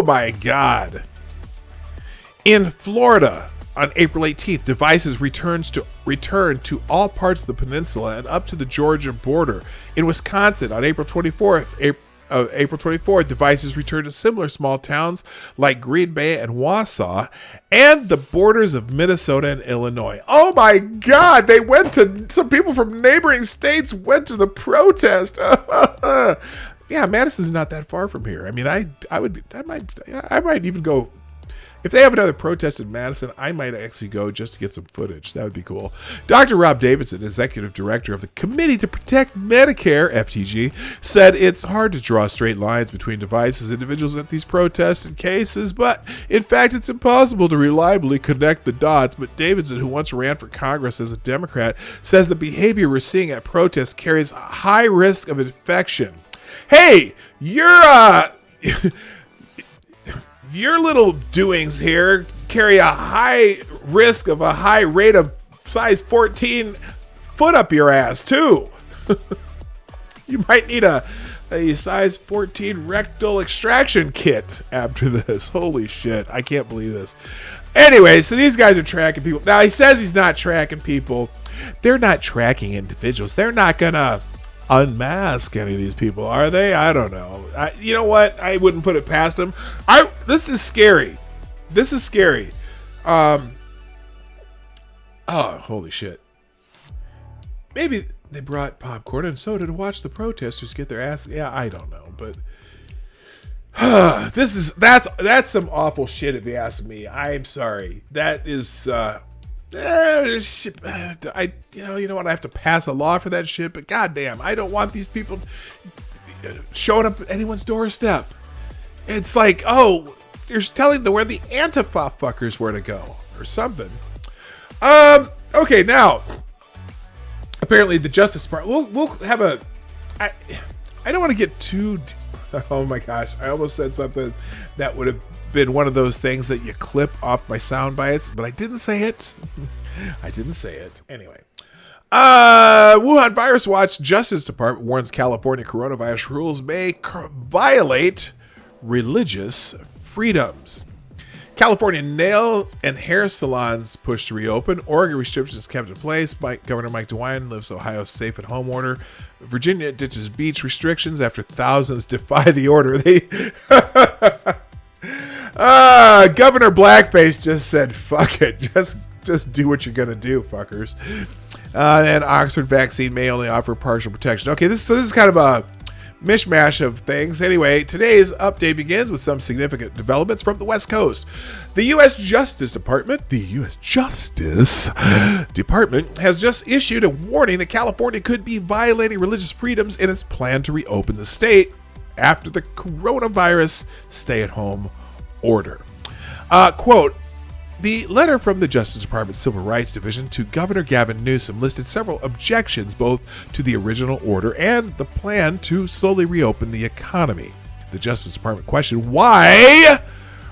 my God. In Florida on April 18th, devices returned to all parts of the peninsula and up to the Georgia border. In Wisconsin on April 24th, devices returned to similar small towns like Green Bay and Wausau and the borders of Minnesota and Illinois. Oh my God! Some people from neighboring states went to the protest. Yeah, Madison's not that far from here. I mean, I might even go. If they have another protest in Madison, I might actually go just to get some footage. That would be cool. Dr. Rob Davidson, executive director of the Committee to Protect Medicare, FTG, said it's hard to draw straight lines between devices, individuals at these protests and cases, but in fact, it's impossible to reliably connect the dots. But Davidson, who once ran for Congress as a Democrat, says the behavior we're seeing at protests carries a high risk of infection. Hey, your little doings here carry a high risk of a high rate of size 14 foot up your ass, too. You might need a size 14 rectal extraction kit after this. Holy shit. I can't believe this. Anyway, so these guys are tracking people. Now, he says he's not tracking people. They're not tracking individuals. They're not gonna unmask any of these people, are they? I don't know. You know what? I wouldn't put it past them. This is scary. This is scary. Oh, holy shit. Maybe they brought popcorn and soda to watch the protesters get their ass. Yeah, I don't know, but that's some awful shit if you ask me. I'm sorry. That is you know what? I have to pass a law for that shit, but goddamn, I don't want these people showing up at anyone's doorstep. It's like, oh, you're telling them where the Antifa fuckers were to go or something. Okay, now apparently the Justice Department. We'll have a. I don't want to get too. Oh my gosh! I almost said something that would have been one of those things that you clip off my sound bites, but I didn't say it. I didn't say it. Anyway. Wuhan Virus Watch Justice Department warns California coronavirus rules may violate religious freedoms. California nail and hair salons pushed to reopen. Oregon restrictions kept in place. Governor Mike DeWine lifts Ohio's safe at home order. Virginia ditches beach restrictions after thousands defy the order. Governor Blackface just said, fuck it. Just do what you're going to do, fuckers. And Oxford vaccine may only offer partial protection. Okay, this is kind of a mishmash of things. Anyway, today's update begins with some significant developments from the West Coast. The U.S. Justice Department has just issued a warning that California could be violating religious freedoms in its plan to reopen the state after the coronavirus stay-at-home order. Quote, the letter from the Justice Department's Civil Rights Division to Governor Gavin Newsom listed several objections both to the original order and the plan to slowly reopen the economy. The Justice Department questioned why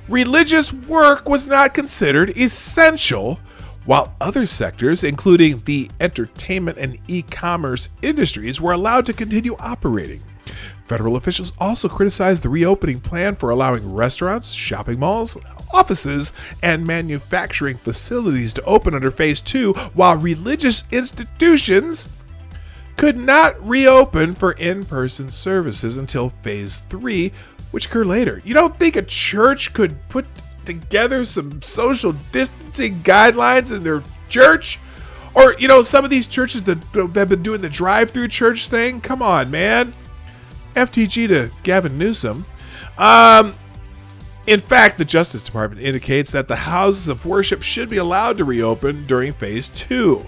religious work was not considered essential, while other sectors, including the entertainment and e-commerce industries, were allowed to continue operating. Federal officials also criticized the reopening plan for allowing restaurants, shopping malls, offices, and manufacturing facilities to open under Phase 2, while religious institutions could not reopen for in-person services until Phase 3, which occurred later. You don't think a church could put together some social distancing guidelines in their church? Or, some of these churches that have been doing the drive-through church thing? Come on, man. FTG to Gavin Newsom. In fact, the Justice Department indicates that the houses of worship should be allowed to reopen during Phase 2.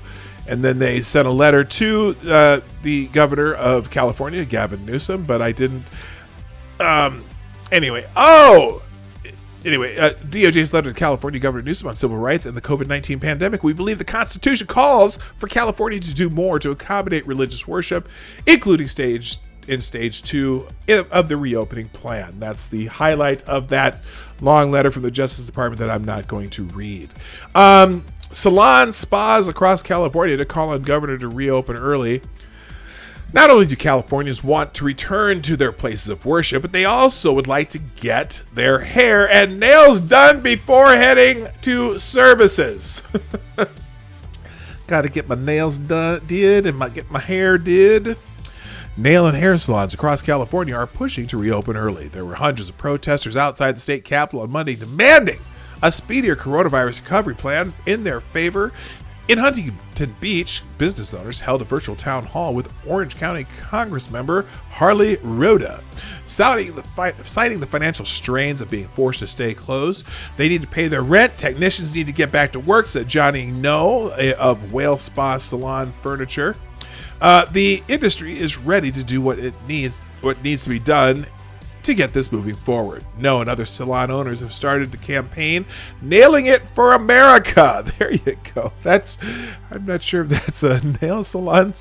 And then they sent a letter to the governor of California, Gavin Newsom, but I didn't. DOJ's letter to California Governor Newsom on civil rights and the COVID-19 pandemic. We believe the Constitution calls for California to do more to accommodate religious worship, including Stage 2 of the reopening plan. That's the highlight of that long letter from the Justice Department that I'm not going to read. Salon spas across California to call on governor to reopen early. Not only do Californians want to return to their places of worship, but they also would like to get their hair and nails done before heading to services. Got to get my nails did and get my hair did. Nail and hair salons across California are pushing to reopen early. There were hundreds of protesters outside the state capitol on Monday demanding a speedier coronavirus recovery plan in their favor. In Huntington Beach, business owners held a virtual town hall with Orange County Congressmember Farley Rhoda, citing the financial strains of being forced to stay closed. They need to pay their rent. Technicians need to get back to work, said Johnny No of Whale Spa Salon Furniture. The industry is ready to do what needs to be done to get this moving forward. No and other salon owners have started the campaign, nailing it for America. There you go. I'm not sure if that's a nail salon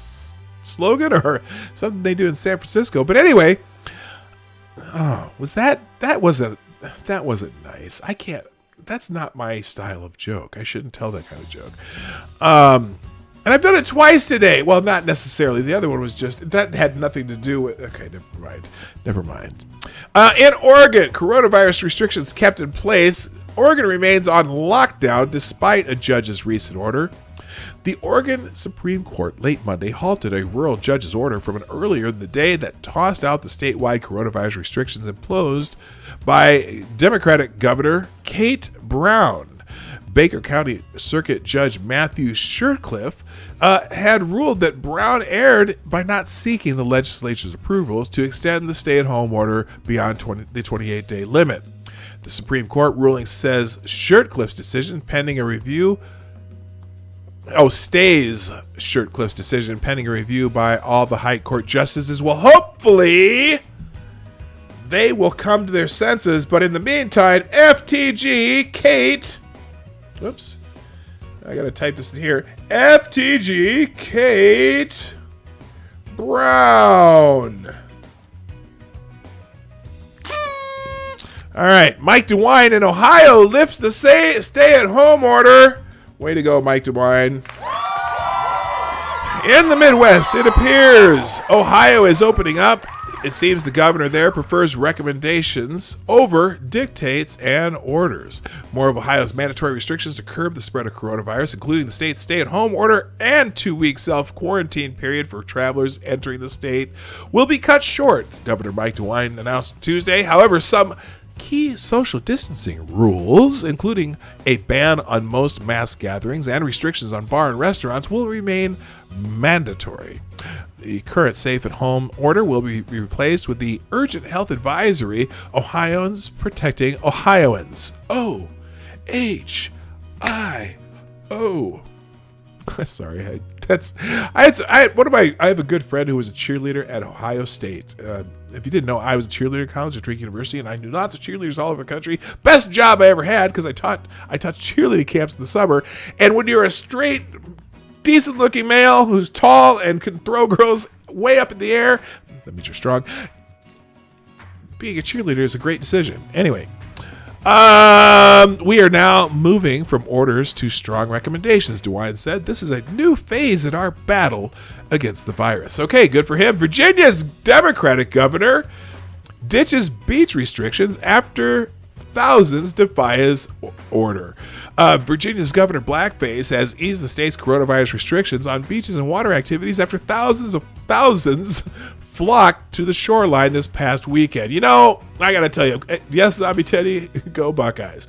slogan or something they do in San Francisco. But anyway, that wasn't nice. That's not my style of joke. I shouldn't tell that kind of joke. And I've done it twice today. Well, not necessarily. The other one was that had nothing to do with... Okay, never mind. In Oregon, coronavirus restrictions kept in place. Oregon remains on lockdown despite a judge's recent order. The Oregon Supreme Court late Monday halted a rural judge's order from an earlier in the day that tossed out the statewide coronavirus restrictions imposed by Democratic Governor Kate Brown. Baker County Circuit Judge Matthew Shurtleff had ruled that Brown erred by not seeking the legislature's approvals to extend the stay-at-home order beyond the 28-day limit. The Supreme Court ruling says Shurtleff's decision pending a review stays Shurtleff's decision pending a review by all the high court justices. Well, hopefully they will come to their senses. But in the meantime, FTG Kate, whoops, I gotta type this in here. FTG Kate Brown. All right, Mike DeWine in Ohio lifts the stay-at-home order. Way to go, Mike DeWine. In the Midwest, it appears Ohio is opening up. It seems the governor there prefers recommendations over dictates and orders. More of Ohio's mandatory restrictions to curb the spread of coronavirus, including the state's stay-at-home order and 2-week self-quarantine period for travelers entering the state, will be cut short, Governor Mike DeWine announced Tuesday. However, some key social distancing rules, including a ban on most mass gatherings and restrictions on bar and restaurants, will remain mandatory. The current safe-at-home order will be replaced with the urgent health advisory, Ohioans protecting Ohioans. O-H-I-O. Sorry, I have a good friend who was a cheerleader at Ohio State. If you didn't know, I was a cheerleader at college at Drake University, and I knew lots of cheerleaders all over the country. Best job I ever had because I taught cheerleading camps in the summer. And when you're a straight, decent-looking male who's tall and can throw girls way up in the air, that means you're strong. Being a cheerleader is a great decision. Anyway. We are now moving from orders to strong recommendations, DeWine said. This is a new phase in our battle against the virus. Okay, good for him. Virginia's Democratic governor ditches beach restrictions after thousands defy his order. Virginia's Governor Blackface has eased the state's coronavirus restrictions on beaches and water activities after thousands flocked to the shoreline this past weekend. You know, I gotta tell you, yes, Zombie Teddy, go Buckeyes.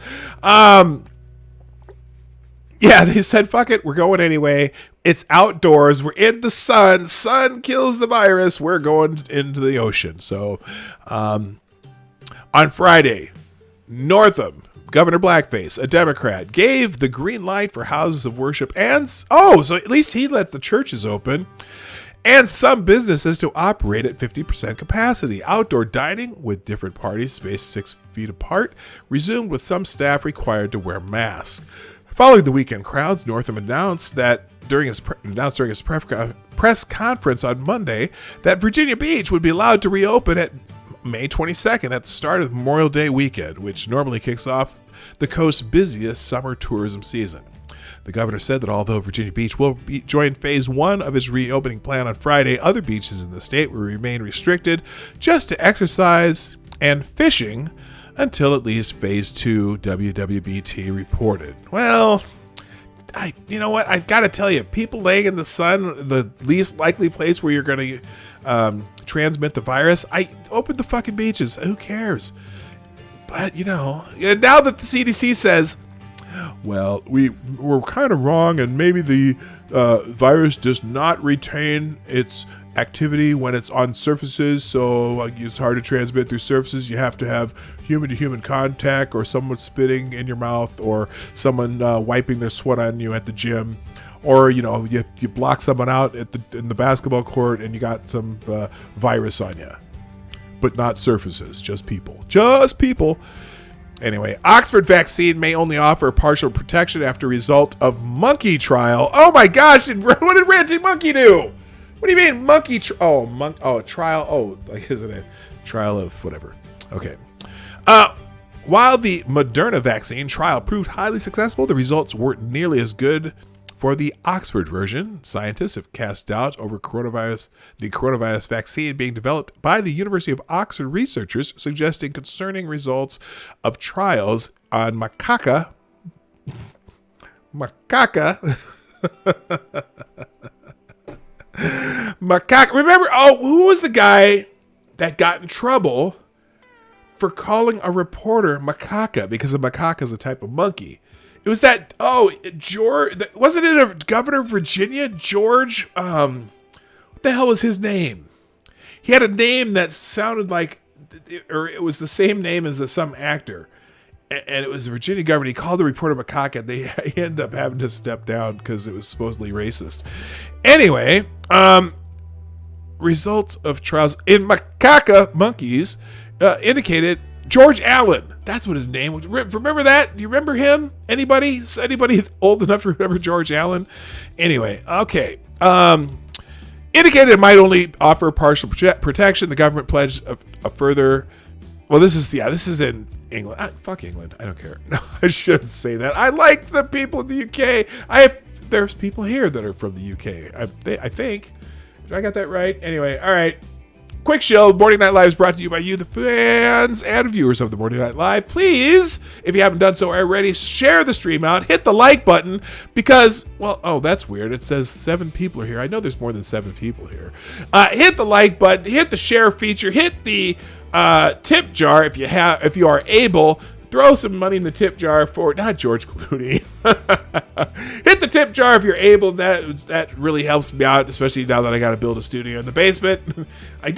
Yeah, they said, fuck it, we're going anyway. It's outdoors. We're in the sun. Sun kills the virus. We're going into the ocean. So, on Friday, Northam, Governor Blackface, a Democrat, gave the green light for houses of worship and, so at least he let the churches open. And some businesses to operate at 50% capacity. Outdoor dining with different parties spaced 6 feet apart resumed with some staff required to wear masks. Following the weekend crowds, Northam announced during his press conference on Monday that Virginia Beach would be allowed to reopen at May 22nd at the start of Memorial Day weekend, which normally kicks off the coast's busiest summer tourism season. The governor said that although Virginia Beach will join phase 1 of his reopening plan on Friday, other beaches in the state will remain restricted just to exercise and fishing until at least phase 2, WWBT reported. Well, you know what? I gotta tell you, people laying in the sun, the least likely place where you're going to transmit the virus, I opened the fucking beaches. Who cares? But, you know, now that the CDC says, well, we were kind of wrong, and maybe the virus does not retain its activity when it's on surfaces, so it's hard to transmit through surfaces. You have to have human-to-human contact, or someone spitting in your mouth, or someone wiping their sweat on you at the gym, or you block someone out in the basketball court, and you got some virus on you. But not surfaces, just people. Just people. Anyway, Oxford vaccine may only offer partial protection after result of monkey trial. Oh my gosh, what did Ranty Monkey do? What do you mean monkey trial? Like, isn't it? Trial of whatever. Okay. While the Moderna vaccine trial proved highly successful, the results weren't nearly as good for the Oxford version. Scientists have cast doubt over the coronavirus vaccine being developed by the University of Oxford researchers, suggesting concerning results of trials on macaque Macaca. Remember, who was the guy that got in trouble for calling a reporter macaca because a macaca is a type of monkey? It was that, George, wasn't it a governor of Virginia? George, what the hell was his name? He had a name that sounded like, or it was the same name as some actor. And it was a Virginia governor. He called the reporter macaca. They ended up having to step down because it was supposedly racist. Anyway, results of trials in macaca monkeys indicated George Allen. That's what his name was. Remember that? Do you remember him? Anybody old enough to remember George Allen? Anyway, okay. Indicated it might only offer partial protection. The government pledged a further. Well, this is in England. Fuck England. I don't care. No, I shouldn't say that. I like the people in the UK. There's people here that are from the UK. I think. Did I got that right? Anyway, all right. Quick show. Morning Night Live is brought to you by you, the fans and viewers of the Morning Night Live. Please, if you haven't done so already, share the stream out. Hit the like button because, that's weird. It says 7 people are here. I know there's more than 7 people here. Hit the like button. Hit the share feature. Hit the tip jar if you are able. Throw some money in the tip jar for not George Clooney. Hit the tip jar if you're able. That really helps me out, especially now that I got to build a studio in the basement. I am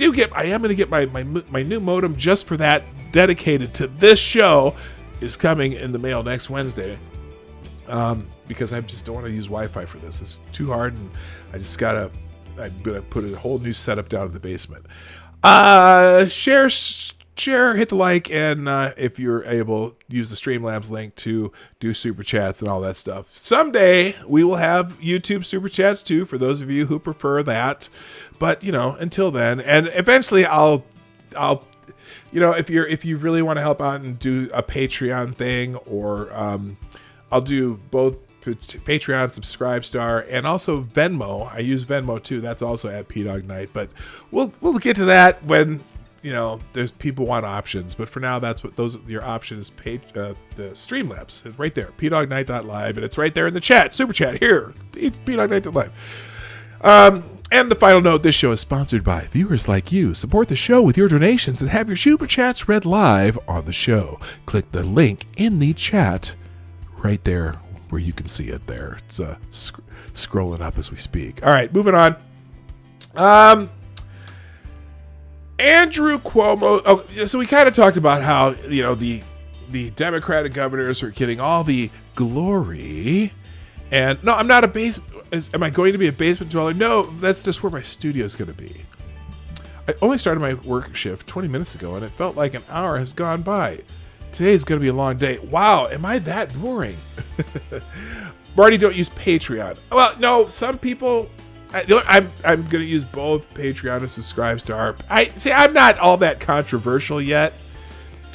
going to get my new modem just for that, dedicated to this show, is coming in the mail next Wednesday. Because I just don't want to use Wi-Fi for this. It's too hard, and I'm gonna put a whole new setup down in the basement. Share, hit the like, and if you're able, use the Streamlabs link to do super chats and all that stuff. Someday we will have YouTube super chats too, for those of you who prefer that. But until then, and eventually I'll if you really want to help out and do a Patreon thing, or I'll do both Patreon, Subscribestar, and also Venmo. I use Venmo too. That's also at PDawg Night. But we'll get to that when there's people want options. But for now, that's what your option is. The Streamlabs. It's right there. PDawgNight.live, and it's right there in the chat. Super chat here. PDawgNight.live. And the final note: this show is sponsored by viewers like you. Support the show with your donations and have your super chats read live on the show. Click the link in the chat right there, where you can see it there. It's scrolling up as we speak. All right, moving on. Andrew Cuomo. So we kind of talked about how the Democratic governors are getting all the glory, and no, I'm not a basement. Am I going to be a basement dweller? No, that's just where my studio is going to be. I only started my work shift 20 minutes ago, and it felt like an hour has gone by. Today is going to be a long day. Wow, am I that boring? Marty, don't use Patreon. Well, no, some people. I'm going to use both Patreon and Subscribestar. I'm not all that controversial yet,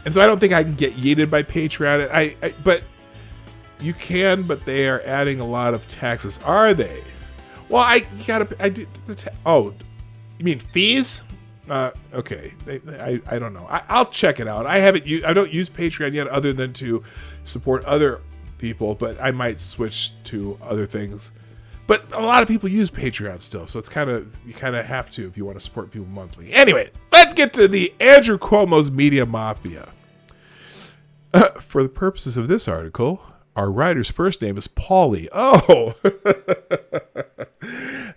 and so I don't think I can get yeeted by Patreon. But you can. But they are adding a lot of taxes. Are they? Well, you mean fees? Okay. I don't know. I'll check it out. I don't use Patreon yet, other than to support other people, but I might switch to other things. But a lot of people use Patreon still, so you kind of have to if you want to support people monthly. Anyway, let's get to the Andrew Cuomo's media mafia. For the purposes of this article, our writer's first name is Paulie. Oh,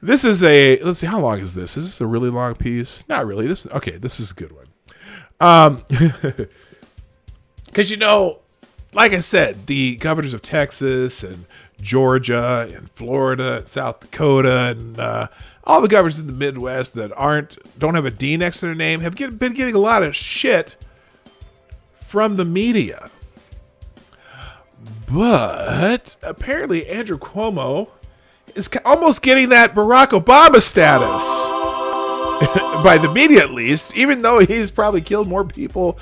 this is let's see, how long is this? Is this a really long piece? Not really. This is a good one. Because like I said, the governors of Texas and Georgia and Florida and South Dakota and all the governors in the Midwest that don't have a D next to their name have been getting a lot of shit from the media. But apparently Andrew Cuomo is almost getting that Barack Obama status by the media, at least, even though he's probably killed more people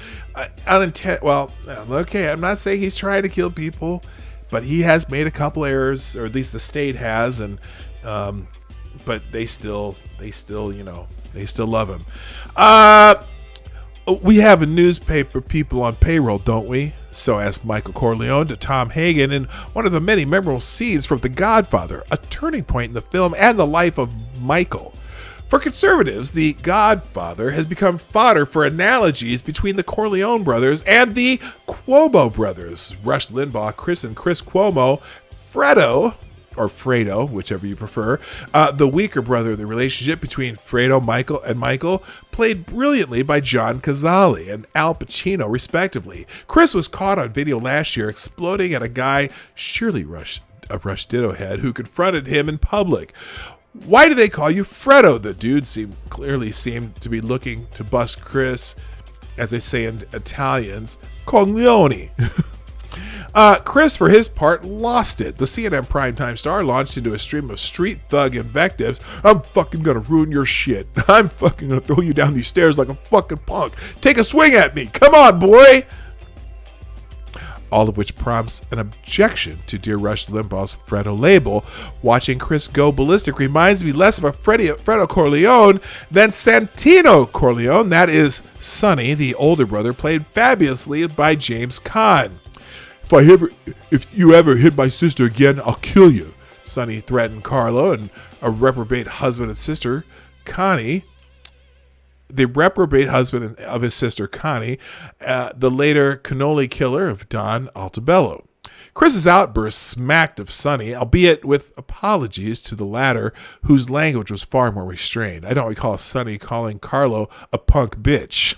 Well, okay, I'm not saying he's trying to kill people, but he has made a couple errors, or at least the state has, and but they still love him. We have a newspaper people on payroll, don't we? So asked Michael Corleone to Tom Hagen in one of the many memorable scenes from The Godfather, a turning point in the film and the life of Michael. For conservatives, The Godfather has become fodder for analogies between the Corleone brothers and the Cuomo brothers. Rush Limbaugh christened Chris Cuomo Fredo, whichever you prefer, the weaker brother in the relationship between Michael, played brilliantly by John Cazale and Al Pacino, respectively. Chris was caught on video last year exploding at a guy, surely a Rush Ditto head, who confronted him in public. Why do they call you Fredo? The dude clearly seemed to be looking to bust Chris, as they say in Italians, Corleone. Chris, for his part, lost it. The CNN primetime star launched into a stream of street thug invectives. I'm fucking gonna ruin your shit. I'm fucking gonna throw you down these stairs like a fucking punk. Take a swing at me. Come on, boy. All of which prompts an objection to Dear Rush Limbaugh's Fredo label. Watching Chris go ballistic reminds me less of a Fredo Corleone than Santino Corleone. That is Sonny, the older brother, played fabulously by James Caan. If you ever hit my sister again, I'll kill you, Sonny threatened Carlo and a reprobate husband and sister, Connie. The reprobate husband of his sister, Connie, the later cannoli killer of Don Altabello. Chris's outburst smacked of Sonny, albeit with apologies to the latter, whose language was far more restrained. I don't recall Sonny calling Carlo a punk bitch.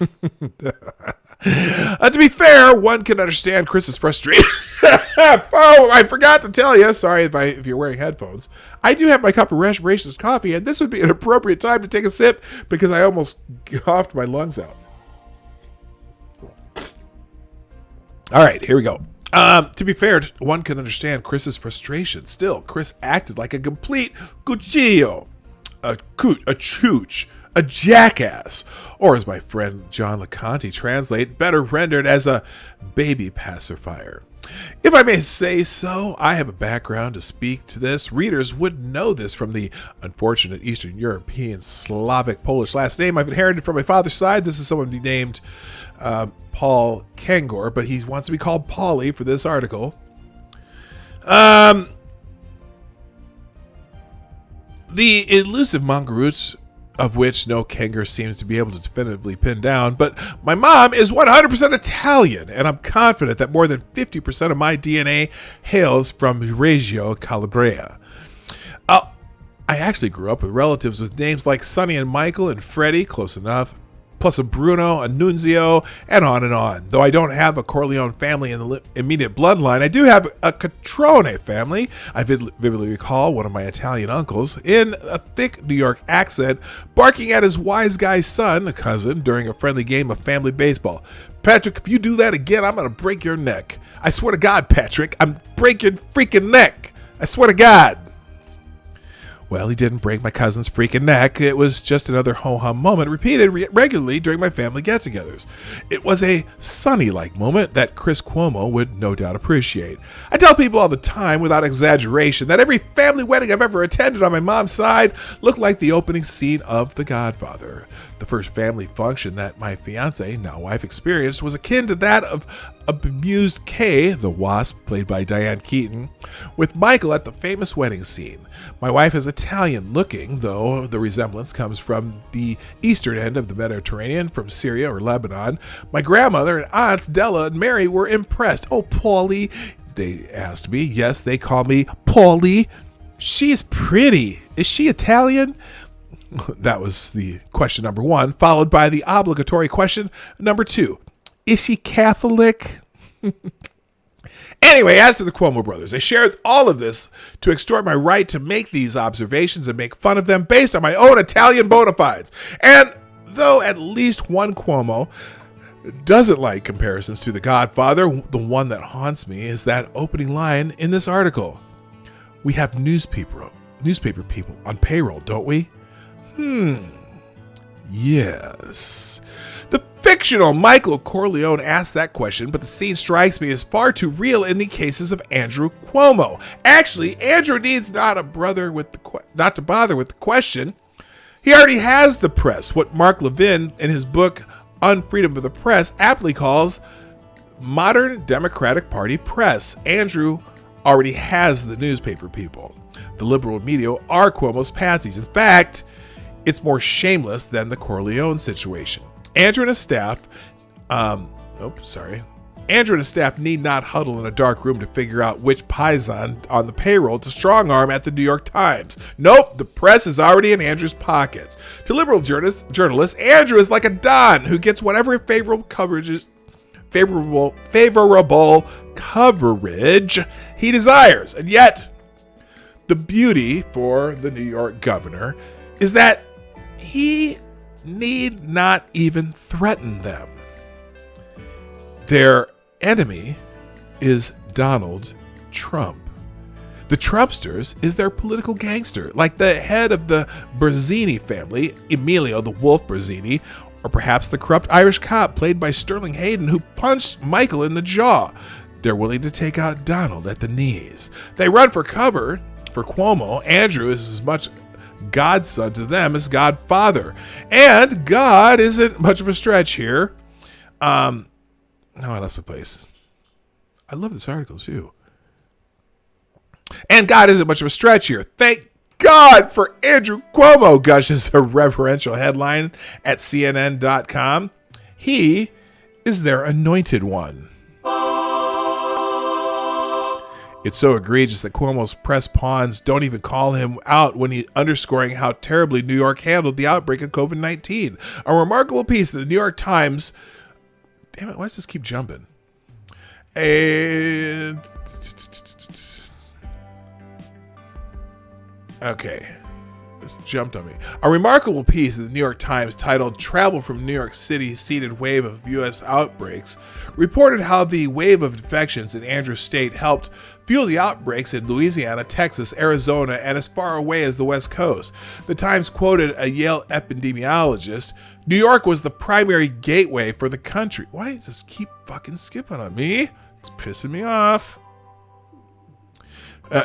To be fair, one can understand Chris's frustration. Oh, I forgot to tell you. Sorry if you're wearing headphones. I do have my cup of racist coffee, and this would be an appropriate time to take a sip because I almost coughed my lungs out. All right, here we go. To be fair, one can understand Chris's frustration. Still, Chris acted like a complete cuchillo, a chooch, a jackass, or as my friend John LeConte translate, better rendered as a baby pacifier. If I may say so, I have a background to speak to this. Readers would know this from the unfortunate Eastern European Slavic Polish last name I've inherited from my father's side. This is someone named Paul Kangor, but he wants to be called Paulie for this article. The elusive mongrel roots of which no Kangor seems to be able to definitively pin down, but my mom is 100% Italian, and I'm confident that more than 50% of my DNA hails from Reggio Calabria. I actually grew up with relatives with names like Sonny and Michael and Freddie, close enough, plus a Bruno, a Nunzio, and on and on. Though I don't have a Corleone family in the immediate bloodline, I do have a Catrone family. I vividly recall one of my Italian uncles, in a thick New York accent, barking at his wise guy's son, a cousin, during a friendly game of family baseball. Patrick, if you do that again, I'm going to break your neck. I swear to God, Patrick, I'm breaking your freaking neck. I swear to God. Well, he didn't break my cousin's freaking neck. It was just another ho-hum moment repeated regularly during my family get-togethers. It was a Sonny-like moment that Chris Cuomo would no doubt appreciate. I tell people all the time, without exaggeration, that every family wedding I've ever attended on my mom's side looked like the opening scene of The Godfather. The first family function that my fiance, now wife, experienced was akin to that of a bemused Kay, the wasp, played by Diane Keaton, with Michael at the famous wedding scene. My wife is Italian-looking, though the resemblance comes from the eastern end of the Mediterranean, from Syria or Lebanon. My grandmother and aunts Della and Mary were impressed. Oh, Paulie, they asked me. Yes, they call me Paulie. She's pretty. Is she Italian? That was the question number one, followed by the obligatory question number two. Is she Catholic? Anyway, as to the Cuomo brothers, I share all of this to extort my right to make these observations and make fun of them based on my own Italian bona fides. And though at least one Cuomo doesn't like comparisons to The Godfather, the one that haunts me is that opening line in this article. We have newspaper people on payroll, don't we? Yes. The fictional Michael Corleone asked that question, but the scene strikes me as far too real in the cases of Andrew Cuomo. Actually, Andrew needs not to bother with the question. He already has the press, what Mark Levin in his book Unfreedom of the Press aptly calls modern Democratic Party press. Andrew already has the newspaper people. The liberal media are Cuomo's patsies. In fact, it's more shameless than the Corleone situation. Andrew and his staff need not huddle in a dark room to figure out which paisan on the payroll to strong arm at the New York Times. Nope, the press is already in Andrew's pockets. To liberal journalists, Andrew is like a Don who gets whatever favorable coverage he desires. And yet, the beauty for the New York governor is that he need not even threaten them. Their enemy is Donald Trump. The Trumpsters is their political gangster, like the head of the Berzini family, Emilio the Wolf Berzini, or perhaps the corrupt Irish cop played by Sterling Hayden who punched Michael in the jaw. They're willing to take out Donald at the knees. They run for cover for Cuomo. Andrew is as much godson to them as godfather. And God isn't much of a stretch here. No, I lost my place. I love this article too. And God isn't much of a stretch here. Thank God for Andrew Cuomo, gushes a reverential headline at CNN.com. He is their anointed one. It's so egregious that Cuomo's press pawns don't even call him out when he's underscoring how terribly New York handled the outbreak of COVID-19. A remarkable piece that the New York Times... Damn it, why does this keep jumping? And... Okay. This jumped on me. A remarkable piece of the New York Times titled Travel from New York City's Seeded Wave of U.S. Outbreaks reported how the wave of infections in Andrew's state helped fuel the outbreaks in Louisiana, Texas, Arizona, and as far away as the West Coast. The Times quoted a Yale epidemiologist. New York was the primary gateway for the country. Why does this keep fucking skipping on me? It's pissing me off.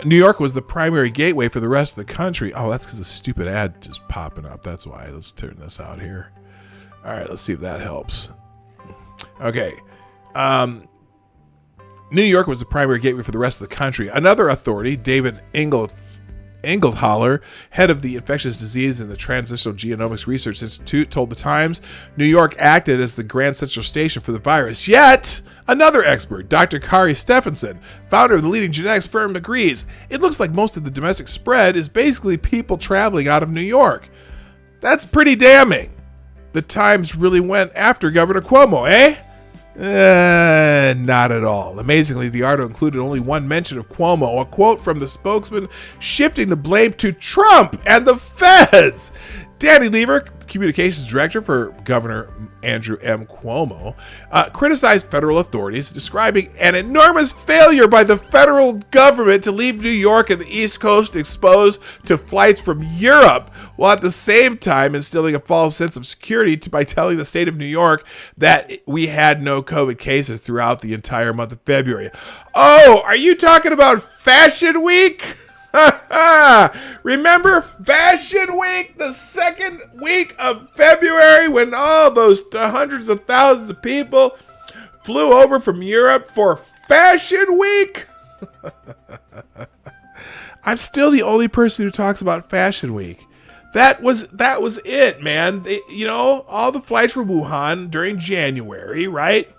New York was the primary gateway for the rest of the country. Oh, that's because the stupid ad just popping up. That's why. Let's turn this out here. All right, let's see if that helps. Okay. New York was the primary gateway for the rest of the country. Another authority, David Engelthaler, head of the Infectious Disease and the Transitional Genomics Research Institute, told the Times New York acted as the Grand Central Station for the virus. Yet, another expert, Dr. Kari Stephenson, founder of the leading genetics firm, agrees. It looks like most of the domestic spread is basically people traveling out of New York. That's pretty damning. The Times really went after Governor Cuomo, eh? Not at all. Amazingly, the article included only one mention of Cuomo, a quote from the spokesman shifting the blame to Trump and the feds. Danny Lever, communications director for Governor Andrew M. Cuomo, criticized federal authorities, describing an enormous failure by the federal government to leave New York and the East Coast exposed to flights from Europe, while at the same time instilling a false sense of security by telling the state of New York that we had no COVID cases throughout the entire month of February. Oh, are you talking about Fashion Week? Remember Fashion Week, the second week of February, when all those hundreds of thousands of people flew over from Europe for Fashion Week? I'm still the only person who talks about Fashion Week. That was it, man. All the flights from Wuhan during January, right?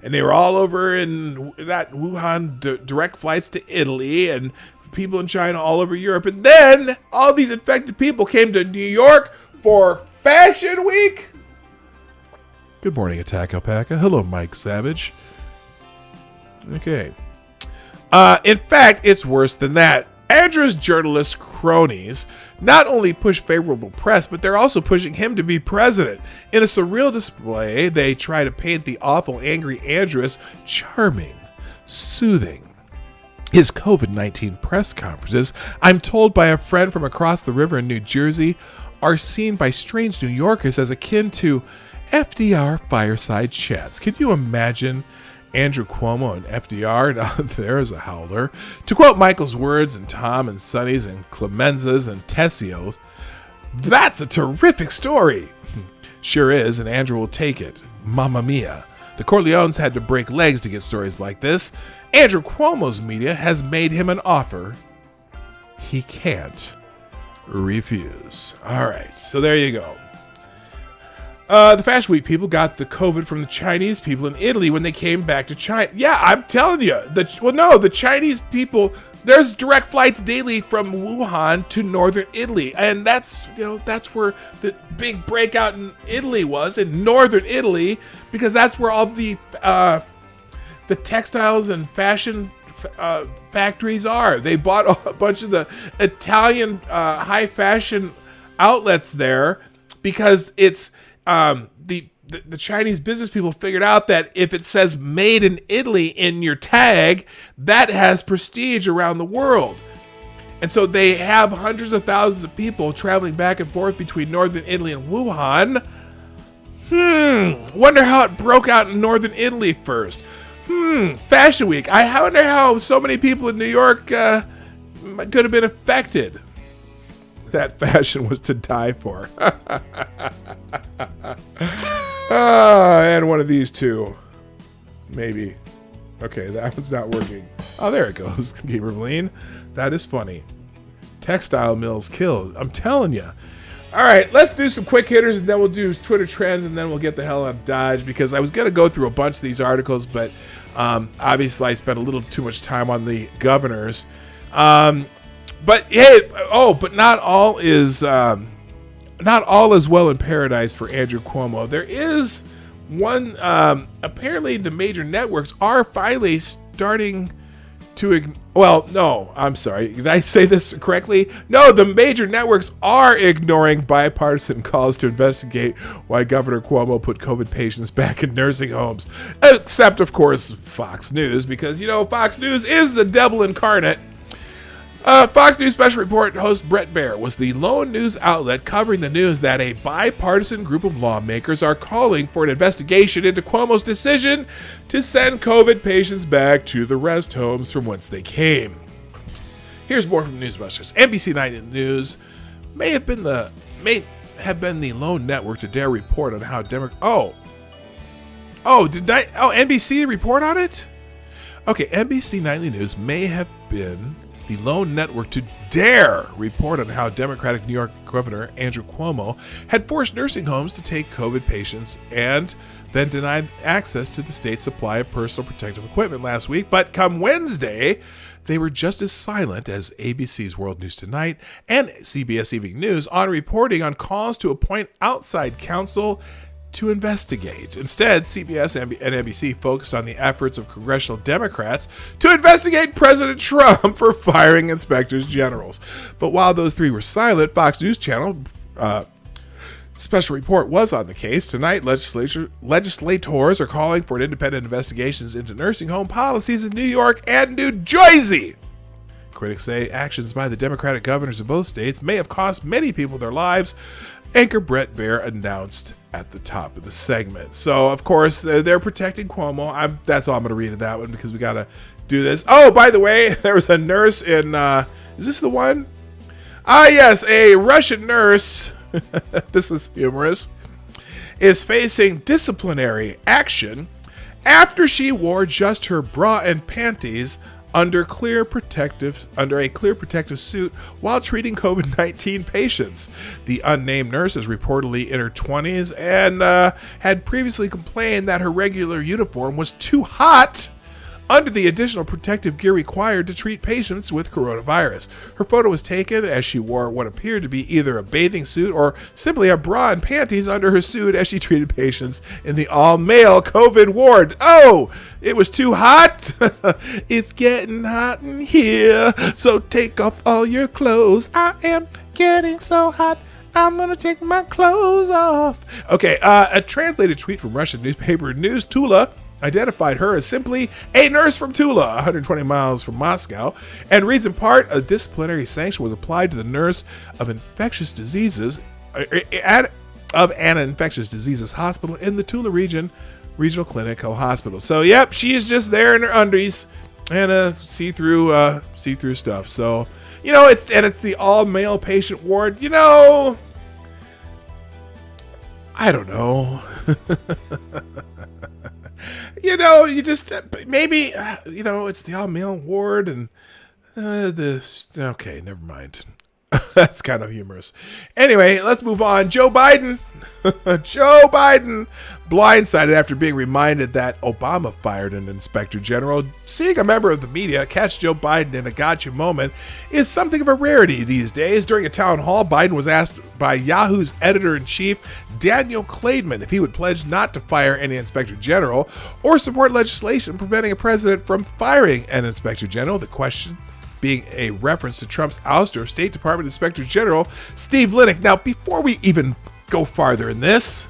And they were all over in that Wuhan direct flights to Italy and people in China all over Europe. And then all these infected people came to New York for Fashion Week. Good morning, Attack Alpaca. Hello, Mike Savage. Okay. In fact, it's worse than that. Andrew's journalist cronies not only push favorable press, but they're also pushing him to be president. In a surreal display, they try to paint the awful, angry Andrew as charming, soothing. His COVID-19 press conferences, I'm told by a friend from across the river in New Jersey, are seen by strange New Yorkers as akin to FDR fireside chats. Can you imagine Andrew Cuomo and FDR? Now, there's a howler. To quote Michael's words and Tom and Sonny's and Clemenza's and Tessio's, that's a terrific story. Sure is, and Andrew will take it. Mamma mia. The Corleones had to break legs to get stories like this. Andrew Cuomo's media has made him an offer he can't refuse. All right, so there you go. The Fashion Week people got the COVID from the Chinese people in Italy when they came back to China. Yeah, I'm telling you. The Chinese people, there's direct flights daily from Wuhan to northern Italy. And that's where the big breakout in Italy was, in northern Italy, because that's where all the textiles and fashion factories are. They bought a bunch of the Italian high fashion outlets there because it's the Chinese business people figured out that if it says made in Italy in your tag, that has prestige around the world. And so they have hundreds of thousands of people traveling back and forth between northern Italy and Wuhan. Wonder how it broke out in northern Italy first. Fashion Week. I wonder how so many people in New York could have been affected. That fashion was to die for. And one of these two. Maybe. Okay, that one's not working. Oh, there it goes. Gamer Blaine. That is funny. Textile mills killed. I'm telling you. All right, let's do some quick hitters, and then we'll do Twitter trends, and then we'll get the hell out of Dodge, because I was going to go through a bunch of these articles, but obviously I spent a little too much time on the governors. But hey, but not all is well in paradise for Andrew Cuomo. There is one. Apparently, the major networks are finally starting to. No, I'm sorry. Did I say this correctly? No, the major networks are ignoring bipartisan calls to investigate why Governor Cuomo put COVID patients back in nursing homes. Except, of course, Fox News, because Fox News is the devil incarnate. Fox News special report host Bret Baier was the lone news outlet covering the news that a bipartisan group of lawmakers are calling for an investigation into Cuomo's decision to send COVID patients back to the rest homes from whence they came. Here's more from Newsbusters. NBC Nightly News may have been the lone network to dare report on how NBC report on it? Okay, NBC Nightly News may have been the lone network to dare report on how Democratic New York Governor Andrew Cuomo had forced nursing homes to take COVID patients and then denied access to the state's supply of personal protective equipment last week. But come Wednesday, they were just as silent as ABC's World News Tonight and CBS Evening News on reporting on calls to appoint outside counsel to investigate. Instead, CBS and NBC focused on the efforts of congressional Democrats to investigate President Trump for firing inspectors generals. But while those three were silent, Fox News Channel special report was on the case. Tonight, legislators are calling for an independent investigations into nursing home policies in New York and New Jersey. Critics say actions by the Democratic governors of both states may have cost many people their lives, anchor Bret Baier announced at the top of the segment. So, of course, they're protecting Cuomo. That's all I'm going to read in that one because we got to do this. Oh, by the way, there was a nurse in, is this the one? Yes, a Russian nurse, this is humorous, is facing disciplinary action after she wore just her bra and panties under a clear protective suit while treating COVID-19 patients. The unnamed nurse is reportedly in her 20s and had previously complained that her regular uniform was too hot under the additional protective gear required to treat patients with coronavirus. Her photo was taken as she wore what appeared to be either a bathing suit or simply a bra and panties under her suit as she treated patients in the all-male COVID ward. Oh, it was too hot? It's getting hot in here, so take off all your clothes. I am getting so hot, I'm gonna take my clothes off. Okay, a translated tweet from Russian newspaper News Tula identified her as simply a nurse from Tula, 120 miles from Moscow, and reads in part, a disciplinary sanction was applied to the nurse of infectious diseases of an infectious diseases hospital in the Tula regional clinical hospital. So, yep, she is just there in her undies and see-through stuff. So, it's the all-male patient ward. I don't know. you just maybe it's the all-male ward and okay, never mind. That's kind of humorous. Anyway, let's move on. Joe Biden. Joe Biden blindsided after being reminded that Obama fired an inspector general. Seeing a member of the media catch Joe Biden in a gotcha moment is something of a rarity these days. During a town hall, Biden was asked by Yahoo's editor-in-chief, Daniel Klaidman, if he would pledge not to fire any inspector general or support legislation preventing a president from firing an inspector general. The question being a reference to Trump's ouster of State Department Inspector General Steve Linick. Now, before we even go farther in this,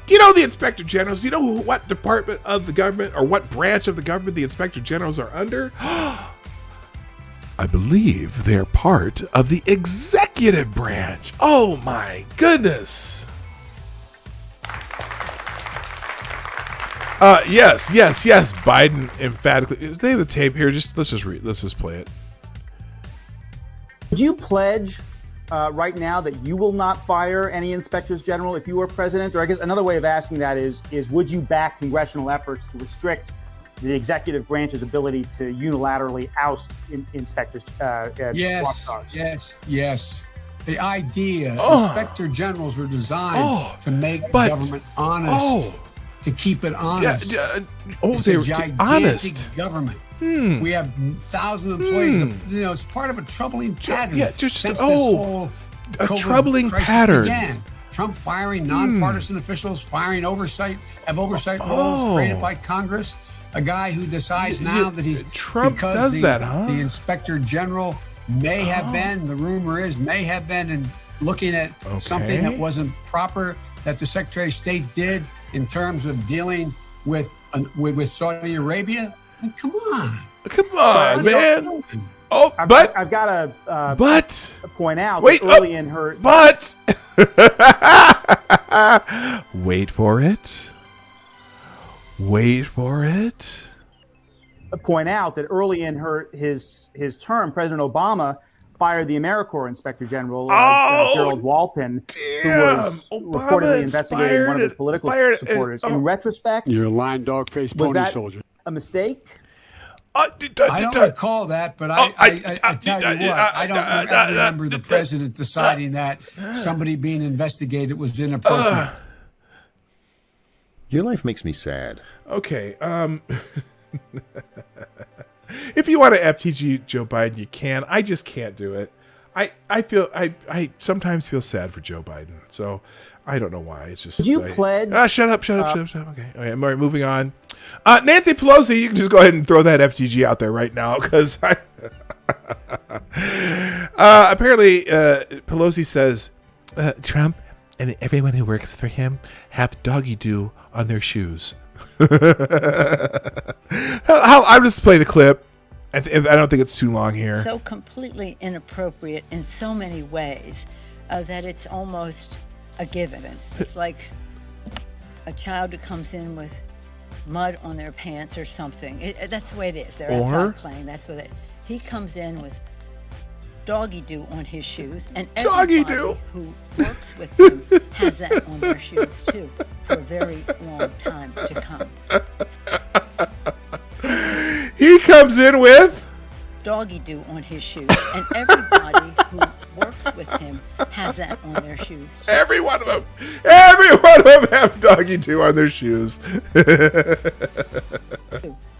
do you know the Inspector Generals? Do you know what department of the government or what branch of the government the Inspector Generals are under? I believe they're part of the executive branch. Oh my goodness. Yes, Biden emphatically. Is they have the tape here? Let's just play it. Would you pledge right now that you will not fire any inspectors general if you were president? Or I guess another way of asking that is would you back congressional efforts to restrict the executive branch's ability to unilaterally oust inspectors? Yes. The idea, inspector generals were designed to make government honest. To keep it honest. They were honest. Government. We have thousands of employees. It's part of a troubling pattern. A troubling pattern. Began. Trump firing nonpartisan officials, firing oversight roles created by Congress. A guy who decides now that he's Trump does that, The inspector general may have been. The rumor is may have been in looking at something that wasn't proper that the Secretary of State did in terms of dealing with Saudi Arabia. Come on, man. I've got to point out that early in her. Wait for it. Point out that early in his term, President Obama fired the AmeriCorps Inspector General, Gerald Walpin, who was reportedly investigating one of his political supporters. In retrospect, you're a lying dog faced pony soldier. A mistake? I don't recall that, but I tell you what, I don't remember the president deciding that somebody being investigated was inappropriate. Your life makes me sad. Okay. If you want to FTG Joe Biden, you can. I just can't do it. I sometimes feel sad for Joe Biden. So I don't know why. It's just. Did you pledge? Shut up. Okay. All right, moving on. Nancy Pelosi, you can just go ahead and throw that FTG out there right now because apparently Pelosi says Trump and everyone who works for him have doggy do on their shoes. I'll just play the clip. I don't think it's too long here. So completely inappropriate in so many ways that it's almost a given. It's like a child who comes in with mud on their pants or something. That's the way it is. They're outside playing. That's what he comes in with doggy do on his shoes, and everybody who works with him has that on their shoes too for a very long time to come. He comes in with doggy do on his shoes, and everybody who works with him has that on their shoes too. Every one of them have doggy do on their shoes.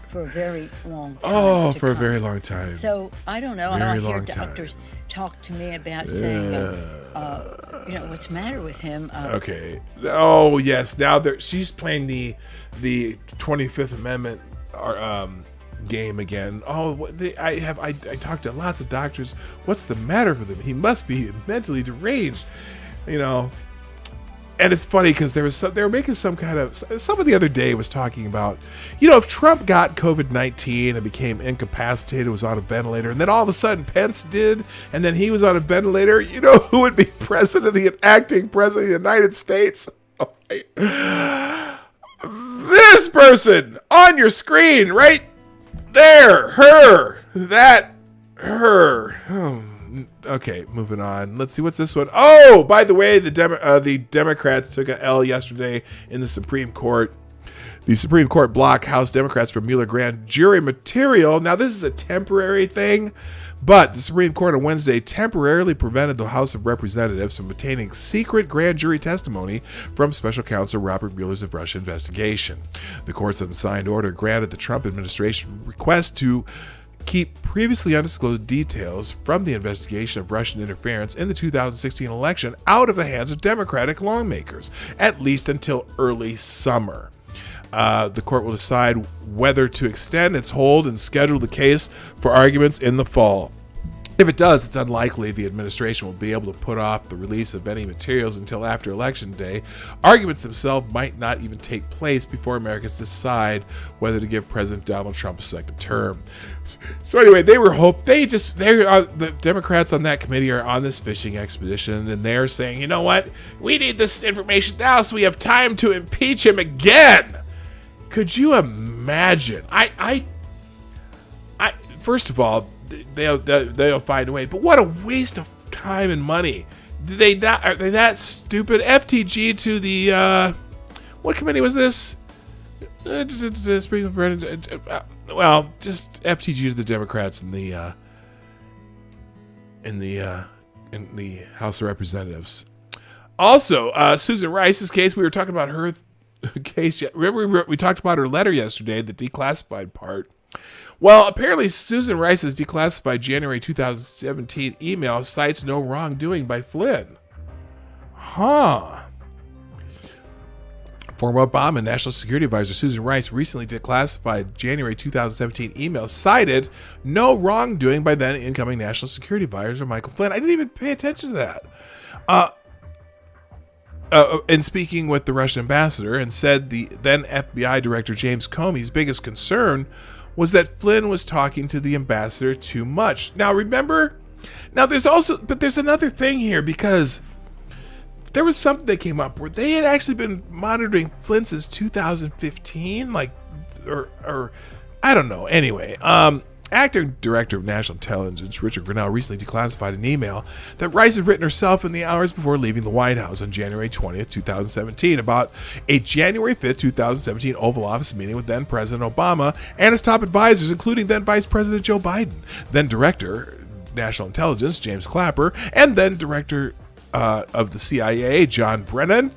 For a very long time. For a very long time. So I don't know. I hear doctors talk to me about saying, what's the matter with him? Okay. Oh yes. Now she's playing the 25th Amendment game again. I talked to lots of doctors. What's the matter with him? He must be mentally deranged. And it's funny because they were making someone the other day was talking about, if Trump got COVID-19 and became incapacitated, was on a ventilator, and then all of a sudden Pence did, and then he was on a ventilator, who would be acting president of the United States? This person on your screen right there, her. Okay, moving on. Let's see, what's this one? Oh, by the way, the Democrats took an L yesterday in the Supreme Court. The Supreme Court blocked House Democrats from Mueller grand jury material. Now, this is a temporary thing, but the Supreme Court on Wednesday temporarily prevented the House of Representatives from obtaining secret grand jury testimony from Special Counsel Robert Mueller's Russia investigation. The court's unsigned order granted the Trump administration request to keep previously undisclosed details from the investigation of Russian interference in the 2016 election out of the hands of Democratic lawmakers, at least until early summer. The court will decide whether to extend its hold and schedule the case for arguments in the fall. If it does, it's unlikely the administration will be able to put off the release of any materials until after Election Day. Arguments themselves might not even take place before Americans decide whether to give President Donald Trump a second term. So anyway, the Democrats on that committee are on this fishing expedition, and they're saying, you know what? We need this information now so we have time to impeach him again. Could you imagine? I first of all, they'll find a way. But what a waste of time and money. Are they that stupid? FTG to the what committee was this? Well, just FTG to the Democrats in the House of Representatives. Also, Susan Rice's case. We were talking about her case. Remember, we talked about her letter yesterday, the declassified part. Well, apparently Susan Rice's declassified January 2017 email cites no wrongdoing by Flynn. Former Obama National Security Advisor Susan Rice recently declassified January 2017 email cited no wrongdoing by then incoming National Security Advisor Michael Flynn. I didn't even pay attention to that. In speaking with the Russian ambassador, and said the then FBI Director James Comey's biggest concern was that Flynn was talking to the ambassador too much. Now, remember, there's another thing here, because there was something that came up where they had actually been monitoring Flynn since 2015, or I don't know. Anyway, Acting Director of National Intelligence Richard Grenell recently declassified an email that Rice had written herself in the hours before leaving the White House on January 20th, 2017 about a January 5th, 2017 Oval Office meeting with then President Obama and his top advisors, including then Vice President Joe Biden, then Director National Intelligence James Clapper, and then Director of the CIA John Brennan,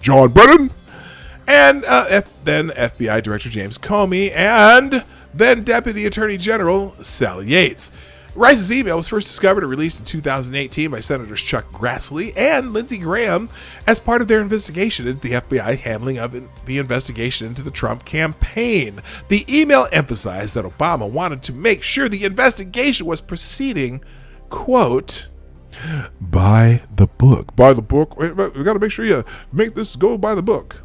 and then FBI Director James Comey, and then Deputy Attorney General Sally Yates. Rice's email was first discovered and released in 2018 by Senators Chuck Grassley and Lindsey Graham as part of their investigation into the FBI handling of the investigation into the Trump campaign. The email emphasized that Obama wanted to make sure the investigation was proceeding, quote, by the book. By the book? Wait, we got to make sure you make this go by the book.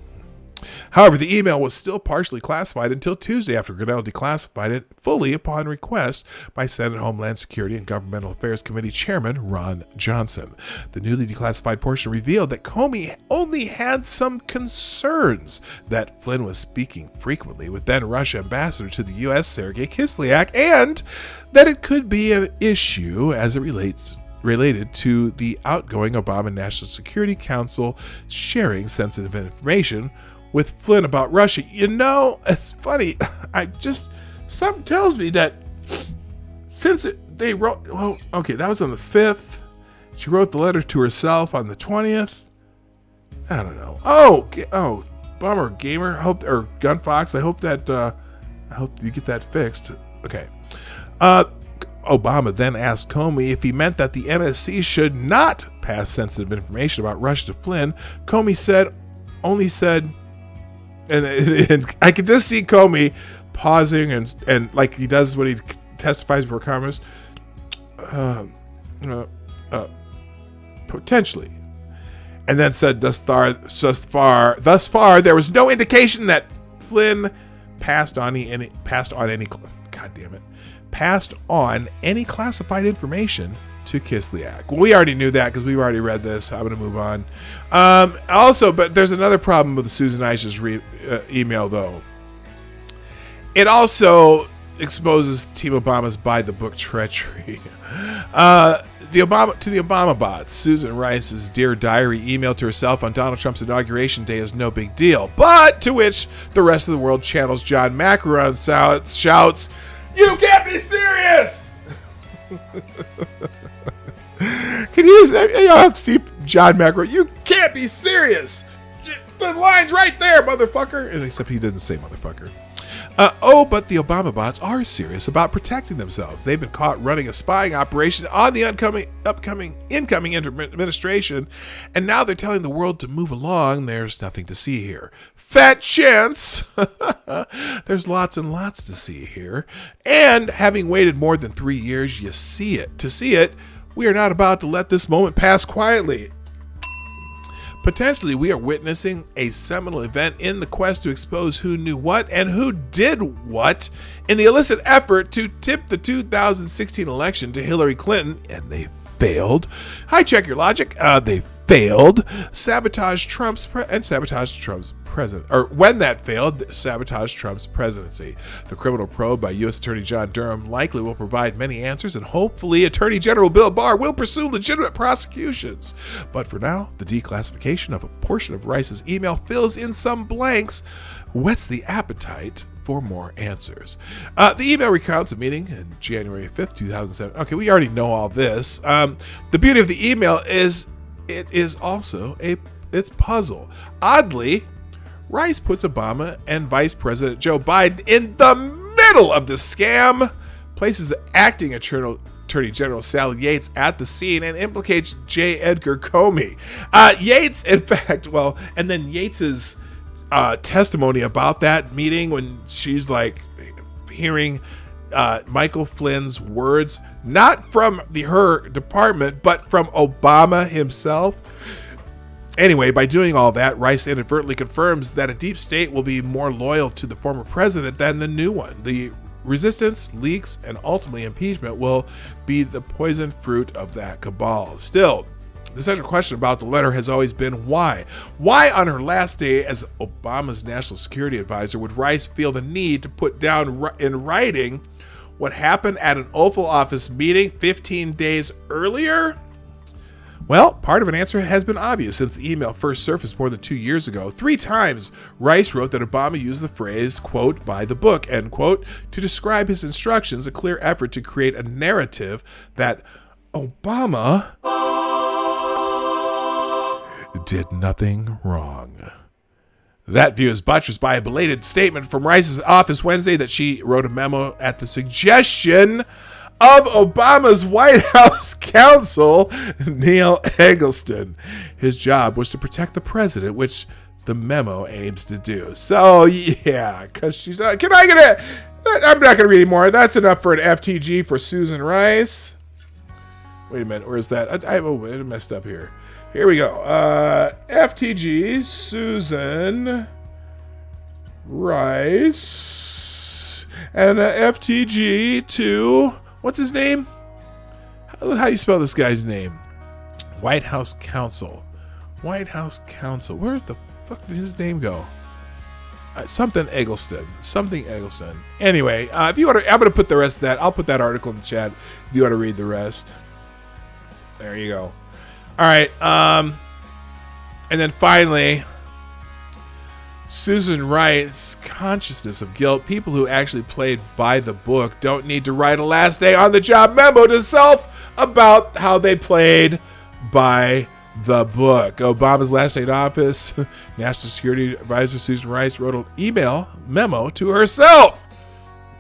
However, the email was still partially classified until Tuesday after Grenell declassified it fully upon request by Senate Homeland Security and Governmental Affairs Committee Chairman Ron Johnson. The newly declassified portion revealed that Comey only had some concerns that Flynn was speaking frequently with then Russia ambassador to the U.S. Sergei Kislyak, and that it could be an issue as it related to the outgoing Obama National Security Council sharing sensitive information with Flynn about Russia. You know, it's funny. Something tells me that since they wrote, that was on the 5th. She wrote the letter to herself on the 20th. I don't know. Oh, bummer, gamer. Or Gunfox. I hope you get that fixed. Okay. Obama then asked Comey if he meant that the NSC should not pass sensitive information about Russia to Flynn. Comey only said, and I could just see Comey pausing and like he does when he testifies before Congress, potentially, and then said, thus far, there was no indication that Flynn passed on any classified information to Kislyak. Well, we already knew that because we've already read this. I'm going to move on. But there's another problem with the Susan Rice's email, though. It also exposes Team Obama's by-the-book treachery. To the Obama bots, Susan Rice's Dear Diary email to herself on Donald Trump's inauguration day is no big deal, but to which the rest of the world channels John Macaron shouts, "You can't be serious!" Can you see John Macaron? You can't be serious! The line's right there, motherfucker! And except he didn't say motherfucker. But the Obama bots are serious about protecting themselves. They've been caught running a spying operation on the incoming administration, and now they're telling the world to move along. There's nothing to see here. Fat chance! There's lots and lots to see here. And having waited more than 3 years, you see it. To see it, we are not about to let this moment pass quietly. Potentially, we are witnessing a seminal event in the quest to expose who knew what and who did what in the illicit effort to tip the 2016 election to Hillary Clinton, and they failed. Hi, check your logic. They failed. Sabotage Trump's president, or when that failed, sabotage Trump's presidency. The criminal probe by U.S. Attorney John Durham likely will provide many answers, and hopefully Attorney General Bill Barr will pursue legitimate prosecutions. But for now, the declassification of a portion of Rice's email fills in some blanks, whets the appetite for more answers. The email recounts a meeting in January 5th, 2007. Okay, we already know all this. The beauty of the email is it is also it's puzzle. Oddly, Rice puts Obama and Vice President Joe Biden in the middle of the scam, places acting Attorney General Sally Yates at the scene, and implicates J. Edgar Comey. Yates, in fact, and then Yates's testimony about that meeting when she's like hearing Michael Flynn's words, not from her department, but from Obama himself. Anyway, by doing all that, Rice inadvertently confirms that a deep state will be more loyal to the former president than the new one. The resistance, leaks, and ultimately impeachment will be the poisoned fruit of that cabal. Still, the central question about the letter has always been why. Why on her last day as Obama's national security advisor would Rice feel the need to put down in writing what happened at an Oval Office meeting 15 days earlier? Well, part of an answer has been obvious since the email first surfaced more than 2 years ago. 3 times, Rice wrote that Obama used the phrase, quote, by the book, end quote, to describe his instructions, a clear effort to create a narrative that Obama did nothing wrong. That view is buttressed by a belated statement from Rice's office Wednesday that she wrote a memo at the suggestion of Obama's White House counsel, Neil Eggleston. His job was to protect the president, which the memo aims to do. So, yeah, because she's not... I'm not going to read anymore. That's enough for an FTG for Susan Rice. Wait a minute. Where's that? I messed up here. Here we go. FTG, Susan Rice, and FTG to... What's his name? How do you spell this guy's name? White House counsel. White House counsel. Where the fuck did his name go? Something Eggleston. Anyway, if you want to, I'm going to put the rest of that. I'll put that article in the chat if you want to read the rest. There you go. All right. And then finally, Susan Rice's consciousness of guilt. People who actually played by the book don't need to write a last day on the job memo to self about how they played by the book. Obama's last day in office, National Security Advisor Susan Rice wrote an email memo to herself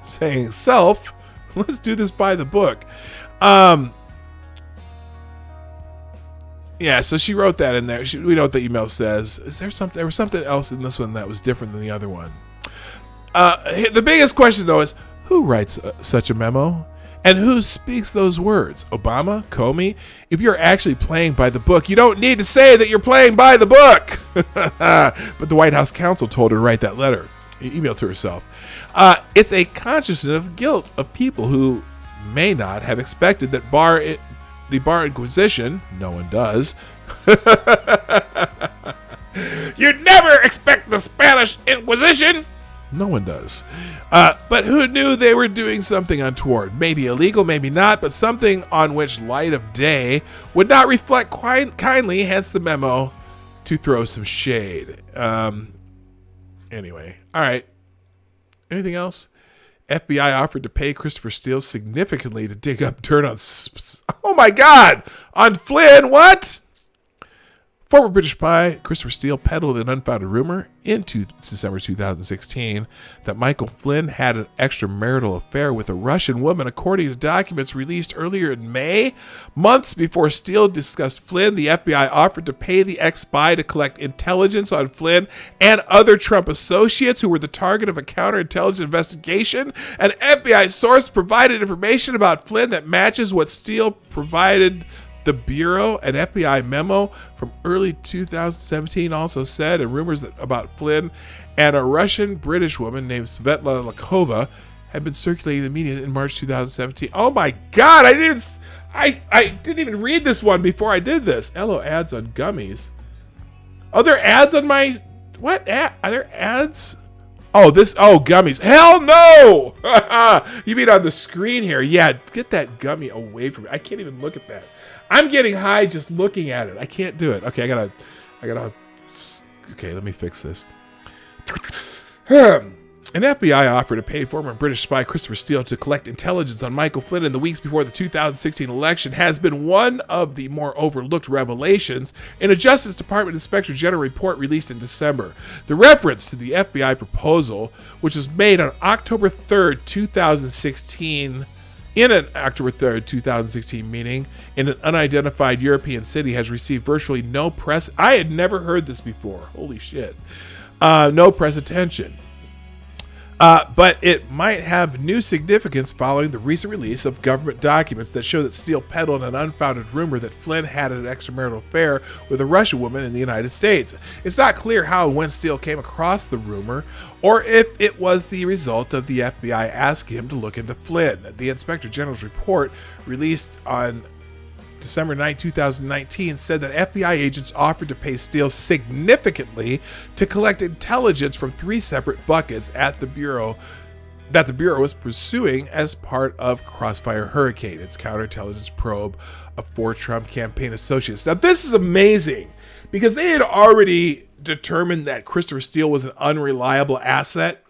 saying, self, let's do this by the book. Yeah, so she wrote that in there. We know what the email says. There was something else in this one that was different than the other one. The biggest question, though, is who writes such a memo? And who speaks those words? Obama? Comey? If you're actually playing by the book, you don't need to say that you're playing by the book. But the White House counsel told her to write that letter. Email to herself. It's a consciousness of guilt of people who may not have expected that the Bar Inquisition, no one does. You'd never expect the Spanish Inquisition No one does. But who knew they were doing something untoward? Maybe illegal, maybe not, but something on which light of day would not reflect quite kindly, hence the memo to throw some shade. Anyway, all right. Anything else? FBI offered to pay Christopher Steele significantly to dig up dirt on... Oh my God! On Flynn, what? Former British spy Christopher Steele peddled an unfounded rumor in December 2016 that Michael Flynn had an extramarital affair with a Russian woman, according to documents released earlier in May. Months before Steele discussed Flynn, the FBI offered to pay the ex-spy to collect intelligence on Flynn and other Trump associates who were the target of a counterintelligence investigation. An FBI source provided information about Flynn that matches what Steele provided the Bureau. An FBI memo from early 2017 also said, and rumors about Flynn and a Russian-British woman named Svetlana Lakova had been circulating in the media in March 2017. Oh my God, I didn't even read this one before I did this. Hello, ads on gummies. Are there ads on my... What? Are there ads? Oh, gummies. Hell no! You mean on the screen here? Yeah, get that gummy away from me. I can't even look at that. I'm getting high just looking at it. I can't do it. Okay, I gotta. Okay, let me fix this. An FBI offer to pay former British spy Christopher Steele to collect intelligence on Michael Flynn in the weeks before the 2016 election has been one of the more overlooked revelations in a Justice Department Inspector General report released in December. The reference to the FBI proposal, which was made on October 3rd, 2016, in an October 3rd, 2016 meeting in an unidentified European city, has received virtually no press. I had never heard this before. Holy shit. No press attention. But it might have new significance following the recent release of government documents that show that Steele peddled an unfounded rumor that Flynn had an extramarital affair with a Russian woman in the United States. It's not clear how and when Steele came across the rumor, or if it was the result of the FBI asking him to look into Flynn. The Inspector General's report, released on December 9, 2019, said that FBI agents offered to pay Steele significantly to collect intelligence from 3 separate buckets at the Bureau that the Bureau was pursuing as part of Crossfire Hurricane, its counterintelligence probe of 4 Trump campaign associates. Now, this is amazing because they had already determined that Christopher Steele was an unreliable asset,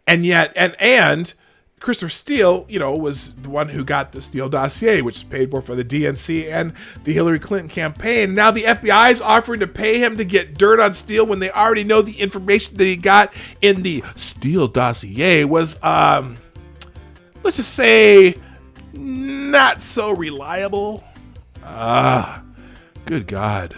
and yet, and Christopher Steele, was the one who got the Steele dossier, which is paid for the DNC and the Hillary Clinton campaign. Now the FBI is offering to pay him to get dirt on Steele when they already know the information that he got in the Steele dossier was, let's just say, not so reliable. Good God.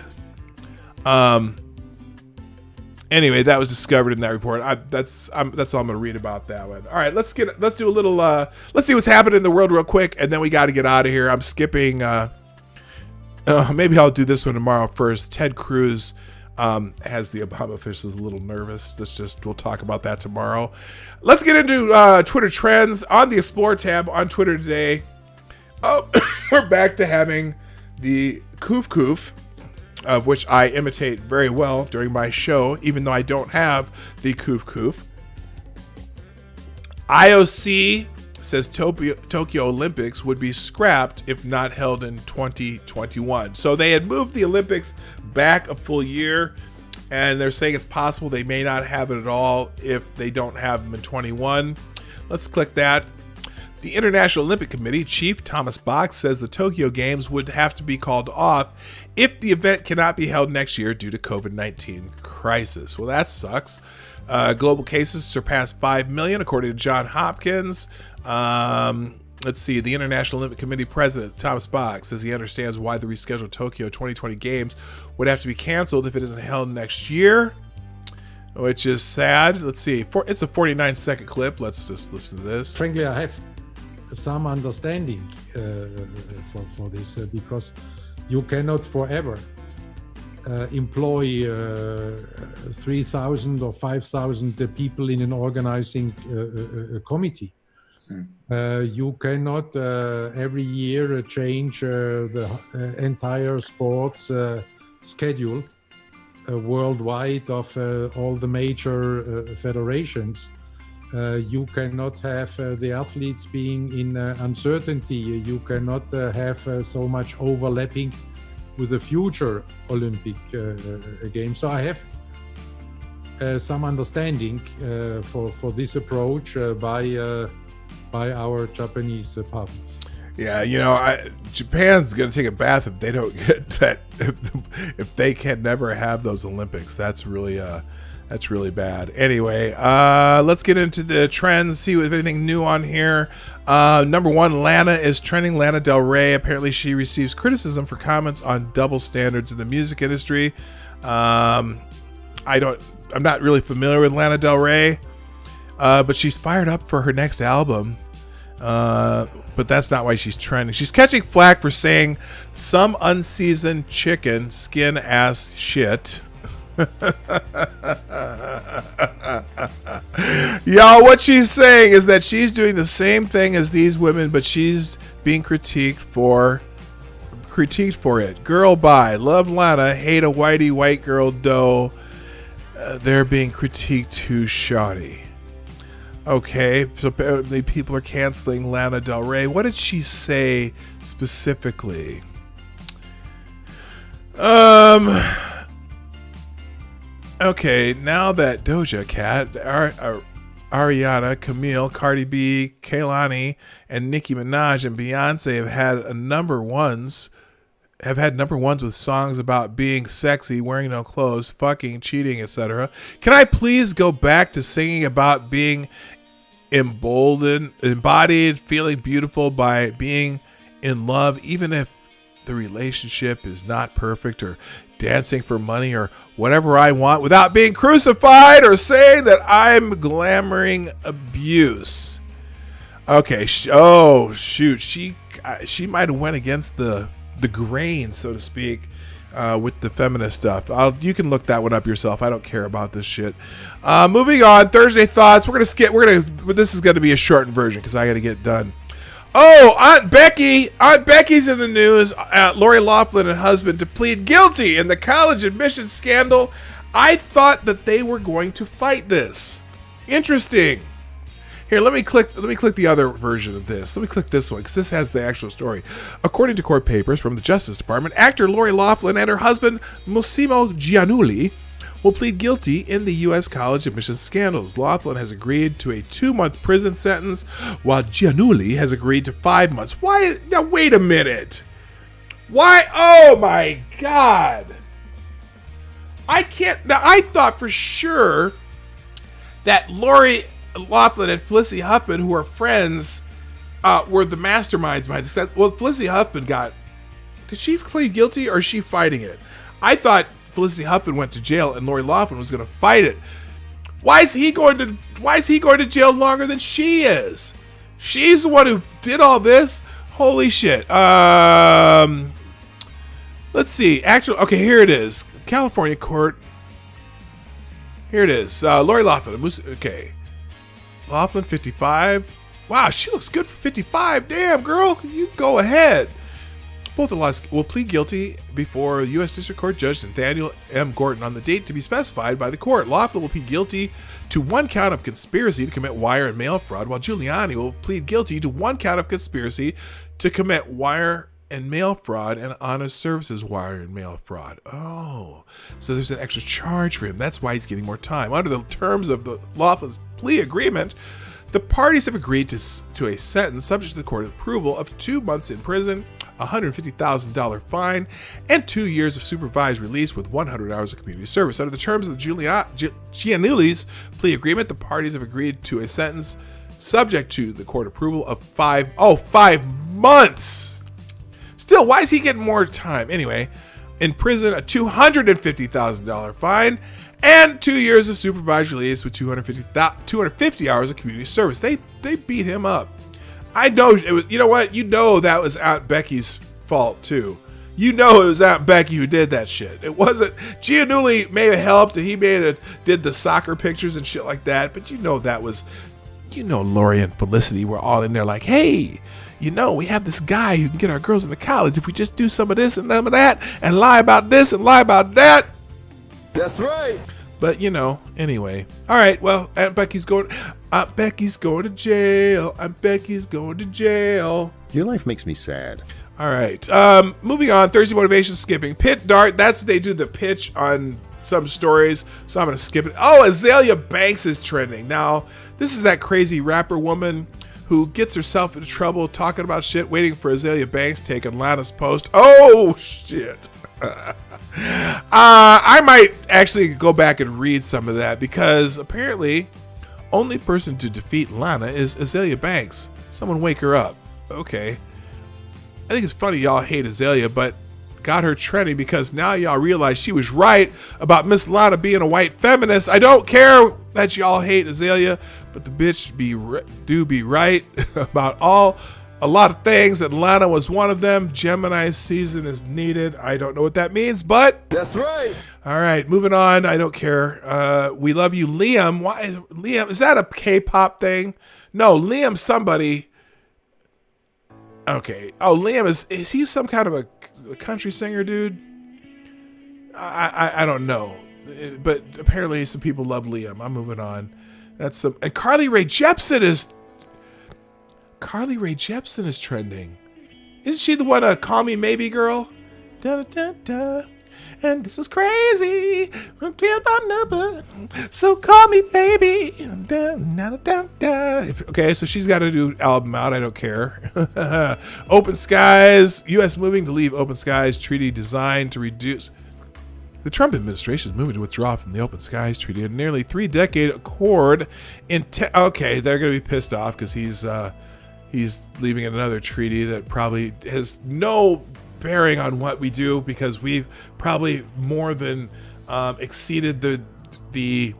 Anyway, that was discovered in that report. That's all I'm going to read about that one. All right, let's do a little. Let's see what's happening in the world real quick, and then we got to get out of here. I'm skipping. Maybe I'll do this one tomorrow first. Ted Cruz has the Obama officials a little nervous. We'll talk about that tomorrow. Let's get into Twitter trends on the Explore tab on Twitter today. Oh, we're back to having the Koof, of which I imitate very well during my show, even though I don't have the Koof. IOC says Tokyo Olympics would be scrapped if not held in 2021. So they had moved the Olympics back a full year, and they're saying it's possible they may not have it at all if they don't have them in 21. Let's click that. The International Olympic Committee chief, Thomas Bach, says the Tokyo Games would have to be called off if the event cannot be held next year due to COVID-19 crisis. Well, that sucks. Global cases surpassed 5 million, according to Johns Hopkins. Let's see. The International Olympic Committee president, Thomas Bach, says he understands why the rescheduled Tokyo 2020 Games would have to be canceled if it isn't held next year, which is sad. Let's see. It's a 49-second clip. Let's just listen to this. Frankly, I have some understanding for this because you cannot forever employ 3,000 or 5,000 people in an organizing committee. You cannot every year change the entire sports schedule worldwide of all the major federations You cannot have the athletes being in uncertainty. You cannot have so much overlapping with the future Olympic Games. So I have some understanding for this approach by our Japanese partners. Yeah, you know, Japan's going to take a bath if they don't get that. If they can never have those Olympics, that's really bad. Anyway, let's get into the trends. See if anything new on here. Number one, Lana is trending. Lana Del Rey. Apparently, she receives criticism for comments on double standards in the music industry. I'm not really familiar with Lana Del Rey, but she's fired up for her next album. But that's not why she's trending. She's catching flack for saying some unseasoned chicken skin ass shit. Y'all, what she's saying is that she's doing the same thing as these women, but she's being critiqued for it. Girl, bye. Love Lana. Hate a whitey white girl dough. They're being critiqued too shoddy. Okay, so apparently people are canceling Lana Del Rey. What did she say specifically? Okay, now that Doja Cat, Ariana, Camille, Cardi B, Kehlani, and Nicki Minaj and Beyonce have had number ones with songs about being sexy, wearing no clothes, fucking, cheating, etc. Can I please go back to singing about being embodied, feeling beautiful by being in love, even if the relationship is not perfect, or dancing for money, or whatever I want, without being crucified or saying that I'm glamoring abuse? Okay, oh shoot, she might have went against the grain, so to speak, with the feminist stuff. You can look that one up yourself. I don't care about this shit. Moving on, Thursday thoughts. This is gonna be a shortened version because I gotta get done. Oh, Aunt Becky's in the news. Lori Loughlin and husband to plead guilty in the college admissions scandal. I thought that they were going to fight this. Interesting. Here, let me click the other version of this. Let me click this one because this has the actual story. According to court papers from the Justice Department, actor Lori Loughlin and her husband Massimo Giannulli will plead guilty in the U.S. college admissions scandals. Loughlin has agreed to a 2-month prison sentence, while Giannulli has agreed to 5 months. Why? Now, wait a minute. Why? Oh, my God. I can't. Now, I thought for sure that Lori Loughlin and Felicity Huffman, who are friends, were the masterminds behind this. Well, Felicity Huffman did she plead guilty, or is she fighting it? I thought Felicity Huffman went to jail and Lori Loughlin was going to fight it. Why is he going to jail longer than she is? She's the one who did all this. Holy shit. Let's see. Actually, okay, here it is. California court. Here it is. Lori Loughlin. Okay. Loughlin, 55. Wow, she looks good for 55. Damn, girl. You go ahead. Both of us will plead guilty before the U.S. District Court Judge Nathaniel M. Gorton on the date to be specified by the court. Loughlin will plead guilty to 1 count of conspiracy to commit wire and mail fraud, while Giuliani will plead guilty to 1 count of conspiracy to commit wire and mail fraud and honest services wire and mail fraud. Oh, so there's an extra charge for him. That's why he's getting more time. Under the terms of the Loughlin's plea agreement, the parties have agreed to a sentence subject to the court approval of 2 months in prison, $150,000 fine, and 2 years of supervised release with 100 hours of community service. Under the terms of the Giannulli's plea agreement, the parties have agreed to a sentence subject to the court approval of 5 months. Still, why is he getting more time? Anyway, in prison, a $250,000 fine, and 2 years of supervised release with 250 hours of community service. They beat him up. I know it was. You know what? You know that was Aunt Becky's fault too. You know it was Aunt Becky who did that shit. It wasn't. Giannulli may have helped, and he did the soccer pictures and shit like that. But you know that was. You know, Lori and Felicity were all in there like, hey, you know, we have this guy who can get our girls into college if we just do some of this and some of that, and lie about this and lie about that. That's right. But anyway. All right. Well, Aunt Becky's going. Aunt Becky's going to jail. Aunt Becky's going to jail. Your life makes me sad. All right. Moving on. Thursday motivation skipping. Pit dart. That's what they do. The pitch on some stories. So I'm going to skip it. Oh, Azalea Banks is trending. Now, this is that crazy rapper woman who gets herself into trouble talking about shit, waiting for Azalea Banks' take on Lana's post. Oh, shit. I might actually go back and read some of that because apparently only person to defeat Lana is Azalea Banks. Someone wake her up. Okay. I think it's funny y'all hate Azalea, but got her trending because now y'all realize she was right about Miss Lana being a white feminist. I don't care that y'all hate Azalea, but the bitch do be right about a lot of things. Atlanta was one of them. Gemini season is needed. I don't know what that means, but That's right. all right, moving on. I don't care. We love you, Liam. Why Liam? Is that a K-pop thing? No, Liam somebody. Okay. Oh, Liam is he some kind of a country singer, dude? I don't know, but apparently some people love Liam. I'm moving on. And Carly Rae Jepsen is trending. Isn't she the one? Call Me Maybe Girl. Da, da, da, da. And this is crazy. My number. So call me baby. Da, da, da, da. Okay, so she's got a new album out. I don't care. Open Skies. U.S. moving to leave Open Skies Treaty designed to reduce. The Trump administration is moving to withdraw from the Open Skies Treaty, a nearly 3-decade accord. Okay, they're going to be pissed off because he's leaving another treaty that probably has no bearing on what we do because we've probably more than exceeded the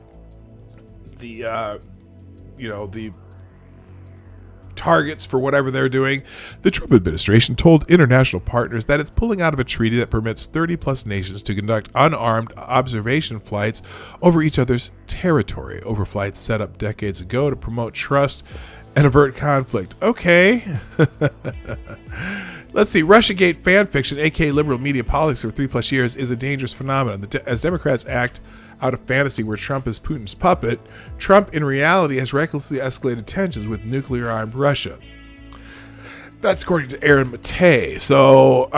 targets for whatever they're doing. The Trump administration told international partners that it's pulling out of a treaty that permits 30-plus nations to conduct unarmed observation flights over each other's territory, over flights set up decades ago to promote trust and avert conflict. Okay. Let's see. Russiagate fan fiction, aka liberal media politics for 3+ years, is a dangerous phenomenon. As Democrats act out of fantasy where Trump is Putin's puppet, Trump in reality has recklessly escalated tensions with nuclear-armed Russia. That's according to Aaron Matei. So,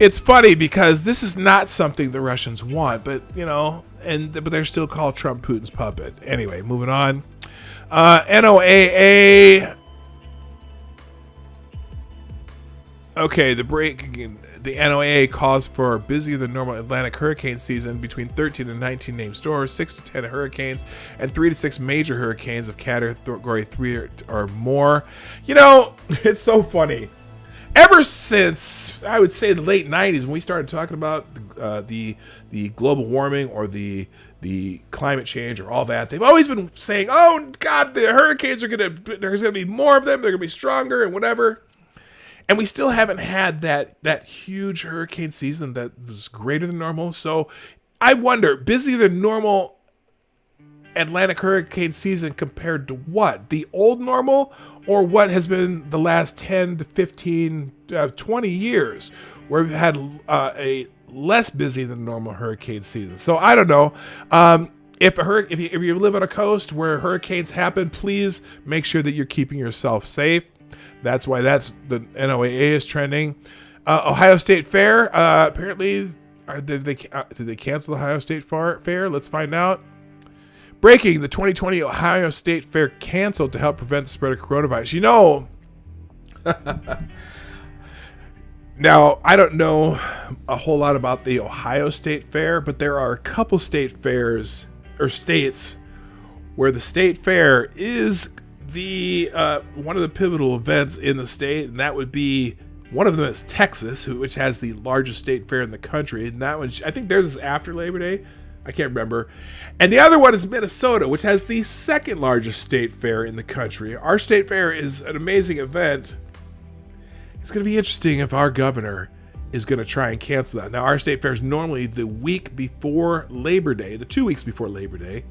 it's funny because this is not something the Russians want, but but they're still called Trump Putin's puppet. Anyway, moving on. NOAA. Okay, the NOAA calls for busier than normal Atlantic hurricane season between 13 and 19 named storms, 6 to 10 hurricanes, and 3 to 6 major hurricanes of category 3 or more. It's so funny. Ever since, I would say, the late 90s, when we started talking about the global warming or the climate change or all that, they've always been saying, oh, God, the hurricanes there's going to be more of them, they're going to be stronger and whatever. And we still haven't had that huge hurricane season that was greater than normal. So I wonder, busier than normal Atlantic hurricane season compared to what? The old normal or what has been the last 10 to 15, 20 years where we've had a less busy than normal hurricane season. So I don't know. If you live on a coast where hurricanes happen, please make sure that you're keeping yourself safe. That's why the NOAA is trending. Ohio State Fair. Apparently, did they cancel the Ohio State Fair? Let's find out. Breaking: the 2020 Ohio State Fair canceled to help prevent the spread of coronavirus. Now, I don't know a whole lot about the Ohio State Fair, but there are a couple state fairs or states where the state fair is the one of the pivotal events in the state, and that would be one of them is Texas, which has the largest state fair in the country, and that one, I think theirs is after Labor Day. I can't remember. And the other one is Minnesota, which has the second largest state fair in the country. Our state fair is an amazing event. It's going to be interesting if our governor is going to try and cancel that. Now, our state fair is normally the week before Labor Day, the 2 weeks before Labor Day,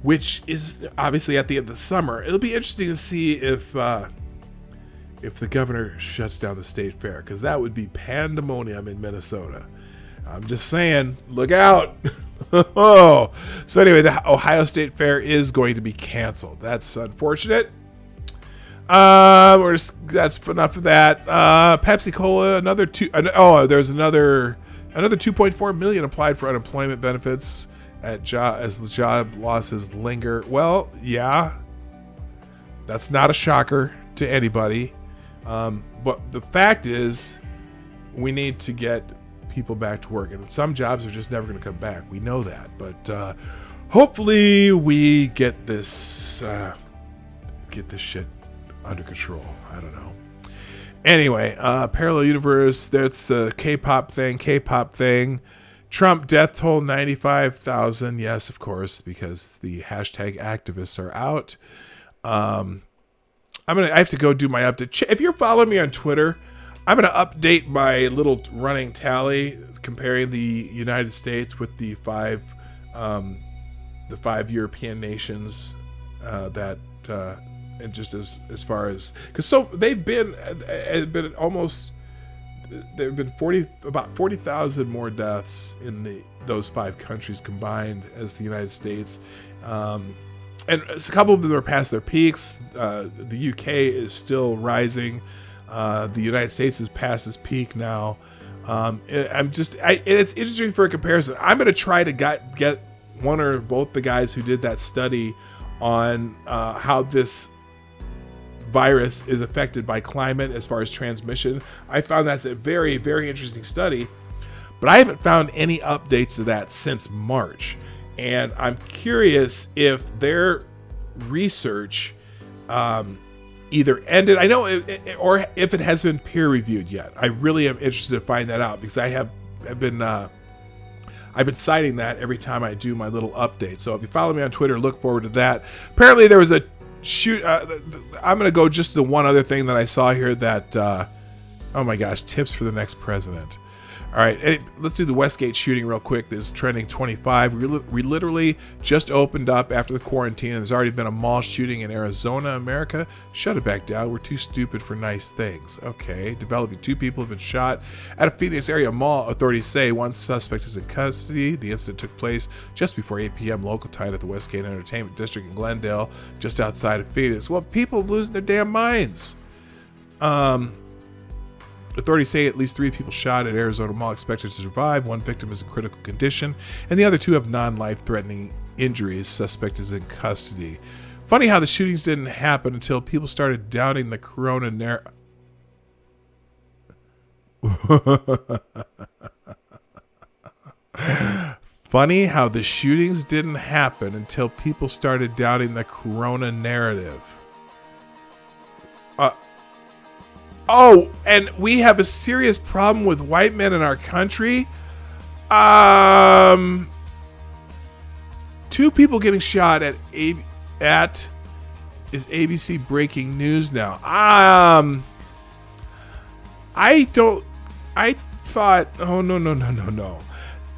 which is obviously at the end of the summer. It'll be interesting to see if the governor shuts down the state fair, because that would be pandemonium in Minnesota. I'm just saying, look out. Oh, so anyway, the Ohio State Fair is going to be canceled. That's unfortunate. That's enough of that. Pepsi Cola, there's another 2.4 million applied for unemployment benefits as the job losses linger. Well, yeah, that's not a shocker to anybody. But the fact is, we need to get people back to work, and some jobs are just never going to come back. We know that, but hopefully we get this shit under control. I don't know. Anyway, parallel universe. That's a K-pop thing. Trump death toll 95,000. Yes, of course, because the hashtag activists are out. I have to go do my update. If you're following me on Twitter, I'm going to update my little running tally comparing the United States with the five European nations and just as far as, because so they've been almost, there have been about 40,000 more deaths in those 5 countries combined as the United States. And a couple of them are past their peaks. The UK is still rising. The United States has passed its peak now. It's interesting for a comparison. I'm going to try to get one or both the guys who did that study on how this virus is affected by climate as far as transmission. I found that's a very, very interesting study, but I haven't found any updates to that since March. And I'm curious if their research either ended, I know, or if it has been peer reviewed yet. I really am interested to find that out, because I've been citing that every time I do my little update. So if you follow me on Twitter, look forward to that. Apparently there was a shoot. I'm going to go just the one other thing that I saw here that, oh my gosh, tips for the next president. All right, let's do the Westgate shooting real quick. This is trending 25. We literally just opened up after the quarantine. There's already been a mall shooting in Arizona, America. Shut it back down. We're too stupid for nice things. Okay, developing 2 people have been shot at a Phoenix area mall. Authorities say one suspect is in custody. The incident took place just before 8 p.m. local time at the Westgate Entertainment District in Glendale, just outside of Phoenix. Well, people are losing their damn minds. Authorities say at least 3 people shot at Arizona Mall expected to survive. 1 victim is in critical condition, and the other 2 have non-life-threatening injuries. Suspect is in custody. Funny how the shootings didn't happen until people started doubting the corona narrative. Funny how the shootings didn't happen until people started doubting the corona narrative. Oh, and we have a serious problem with white men in our country. 2 people getting shot at is ABC breaking news now. I thought, oh no.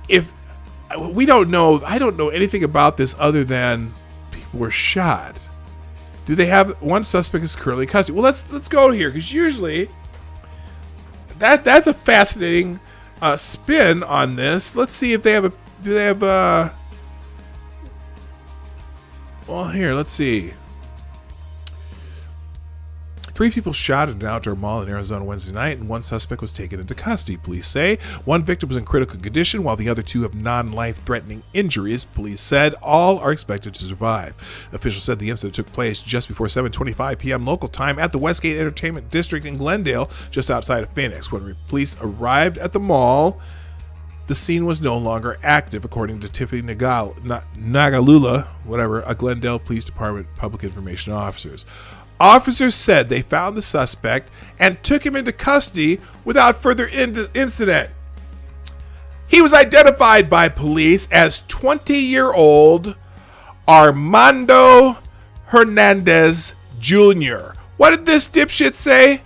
If we don't know, I don't know anything about this other than people were shot. Do they have one suspect is currently in custody? Well, let's go here, because usually that's a fascinating spin on this. Let's see if they have well, here, let's see. 3 people shot at an outdoor mall in Arizona Wednesday night, and 1 suspect was taken into custody, police say. 1 victim was in critical condition, while the other 2 have non-life-threatening injuries, police said. All are expected to survive. Officials said the incident took place just before 7:25 p.m. local time at the Westgate Entertainment District in Glendale, just outside of Phoenix. When police arrived at the mall, the scene was no longer active, according to Tiffany Nagalula, a Glendale Police Department public information officers. Officers said they found the suspect and took him into custody without further incident. He was identified by police as 20-year-old Armando Hernandez Jr. What did this dipshit say?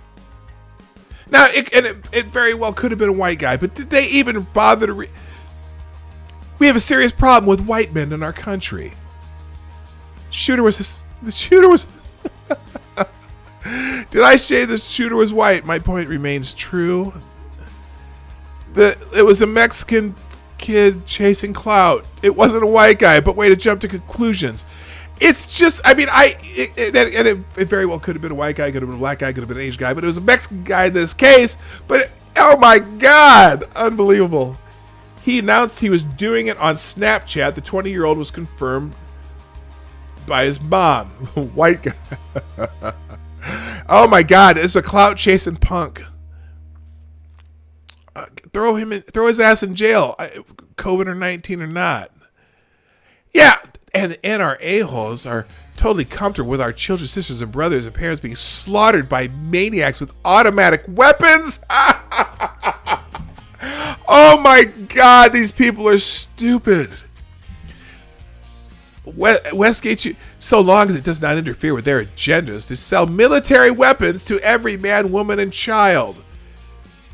Now, it very well could have been a white guy, but did they even bother to We have a serious problem with white men in our country. The shooter was Did I say the shooter was white? My point remains true. It was a Mexican kid chasing clout. It wasn't a white guy, but way to jump to conclusions. It's just, I mean, it very well could have been a white guy, could have been a black guy, could have been an Asian guy, but it was a Mexican guy in this case. But, oh my God, unbelievable. He announced he was doing it on Snapchat. The 20-year-old was confirmed by his mom. White guy. Oh my God, it's a clout chasing punk. Throw his ass in jail, COVID or 19 or not. Yeah, and our a-holes are totally comfortable with our children, sisters, and brothers and parents being slaughtered by maniacs with automatic weapons. Oh my God, these people are stupid. Westgate, so long as it does not interfere with their agendas to sell military weapons to every man, woman, and child.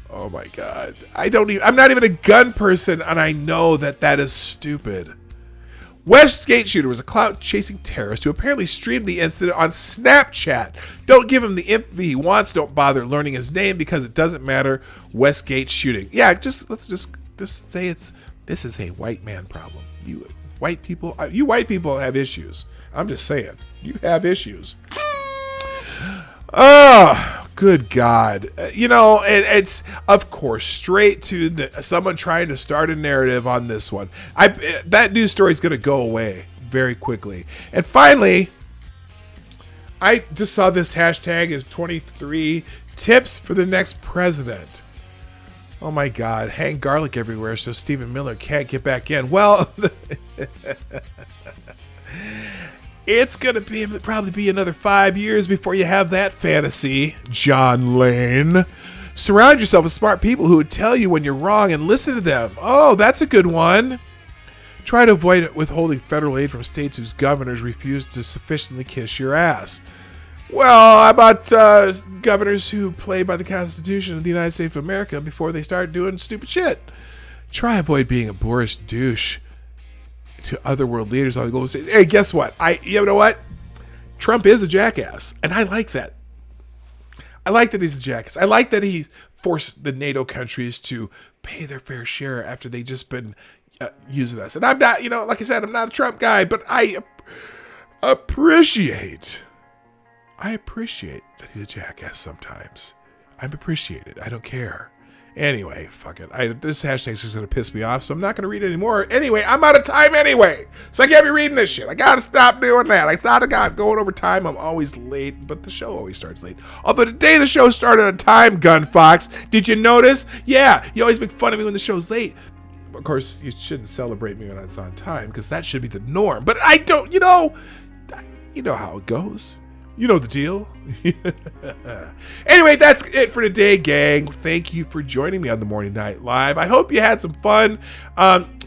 Oh my God. I'm not even a gun person, and I know that is stupid. Westgate shooter was a clout-chasing terrorist who apparently streamed the incident on Snapchat. Don't give him the info he wants. Don't bother learning his name because it doesn't matter. Westgate shooting. Yeah, let's just say this is a white man problem. You white people have issues. I'm just saying, you have issues. Oh, good God. It's, of course, straight to someone trying to start a narrative on this one. That news story is going to go away very quickly. And finally, I just saw this hashtag is 23 tips for the next president. Oh my God, hang garlic everywhere so Stephen Miller can't get back in. Well, it's going to probably be another 5 years before you have that fantasy, John Lane. Surround yourself with smart people who would tell you when you're wrong and listen to them. Oh, that's a good one. Try to avoid withholding federal aid from states whose governors refuse to sufficiently kiss your ass. Well, how about governors who play by the Constitution of the United States of America before they start doing stupid shit? Try avoid being a boorish douche to other world leaders on the global stage. Hey, guess what? You know what? Trump is a jackass, and I like that. I like that he's a jackass. I like that he forced the NATO countries to pay their fair share after they just been using us. And I'm not, like I said, I'm not a Trump guy, but I appreciate that he's a jackass sometimes. I appreciate it. I don't care. Anyway, fuck it. This hashtag's just going to piss me off, so I'm not going to read it anymore. Anyway, I'm out of time anyway, so I can't be reading this shit. I got to stop doing that. I started going over time. I'm always late, but the show always starts late. Although today the show started on time, Gun Fox. Did you notice? Yeah, you always make fun of me when the show's late. Of course, you shouldn't celebrate me when it's on time, because that should be the norm. But I don't, you know how it goes. You know the deal. Anyway, that's it for today, gang. Thank you for joining me on the Morning Night Live. I hope you had some fun.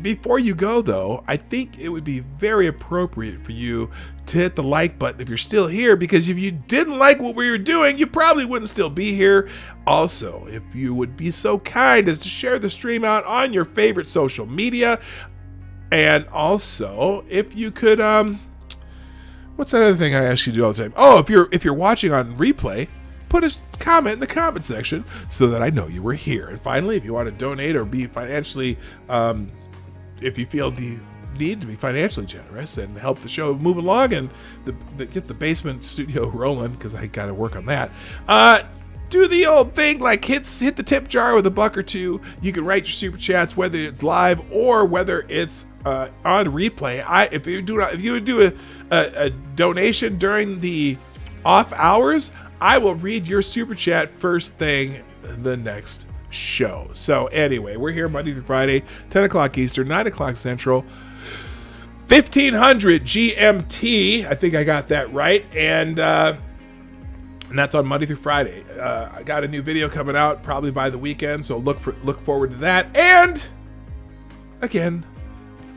Before you go, though, I think it would be very appropriate for you to hit the like button if you're still here, because if you didn't like what we were doing, you probably wouldn't still be here. Also, if you would be so kind as to share the stream out on your favorite social media. And also, if you could... what's that other thing I ask you to do all the time? Oh, if you're watching on replay, put a comment in the comment section so that I know you were here. And finally, if you want to donate or be financially, if you feel the need to be financially generous and help the show move along and get the basement studio rolling, because I got to work on that. Do the old thing like hit the tip jar with $1 or $2. You can write your super chats whether it's live or whether it's on replay. If you would do a donation during the off hours, I will read your super chat first thing the next show. So anyway, we're here Monday through Friday, 10 o'clock Eastern, 9 o'clock Central, 1500 GMT. I think I got that right. And that's on Monday through Friday. I got a new video coming out probably by the weekend, so look forward to that. And again,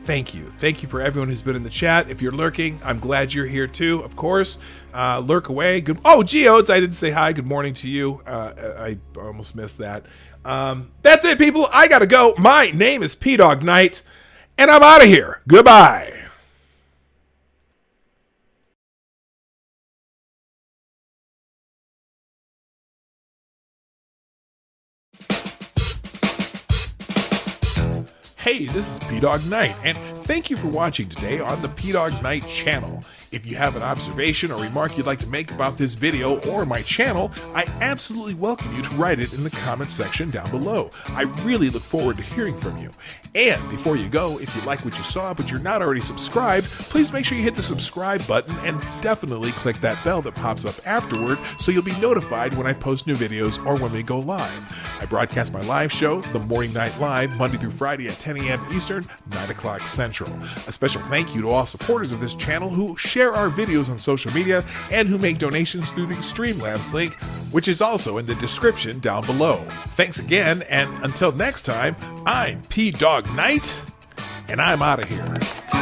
thank you for everyone who's been in the chat. If you're lurking, I'm glad you're here too. Of course, lurk away. Good. Oh, Geodes, I didn't say hi. Good morning to you. I almost missed that. That's it, people. I gotta go. My name is PDawg Knight, and I'm out of here. Goodbye. Hey, this is PDawg Night, and thank you for watching today on the PDawg Night channel. If you have an observation or remark you'd like to make about this video or my channel, I absolutely welcome you to write it in the comment section down below. I really look forward to hearing from you. And before you go, if you like what you saw but you're not already subscribed, please make sure you hit the subscribe button and definitely click that bell that pops up afterward so you'll be notified when I post new videos or when we go live. I broadcast my live show, The Morning Night Live, Monday through Friday at 10 a.m. Eastern, 9 o'clock Central. A special thank you to all supporters of this channel who share our videos on social media and who make donations through the Streamlabs link, which is also in the description down below. Thanks again, and until next time, I'm PDawg Night, and I'm out of here.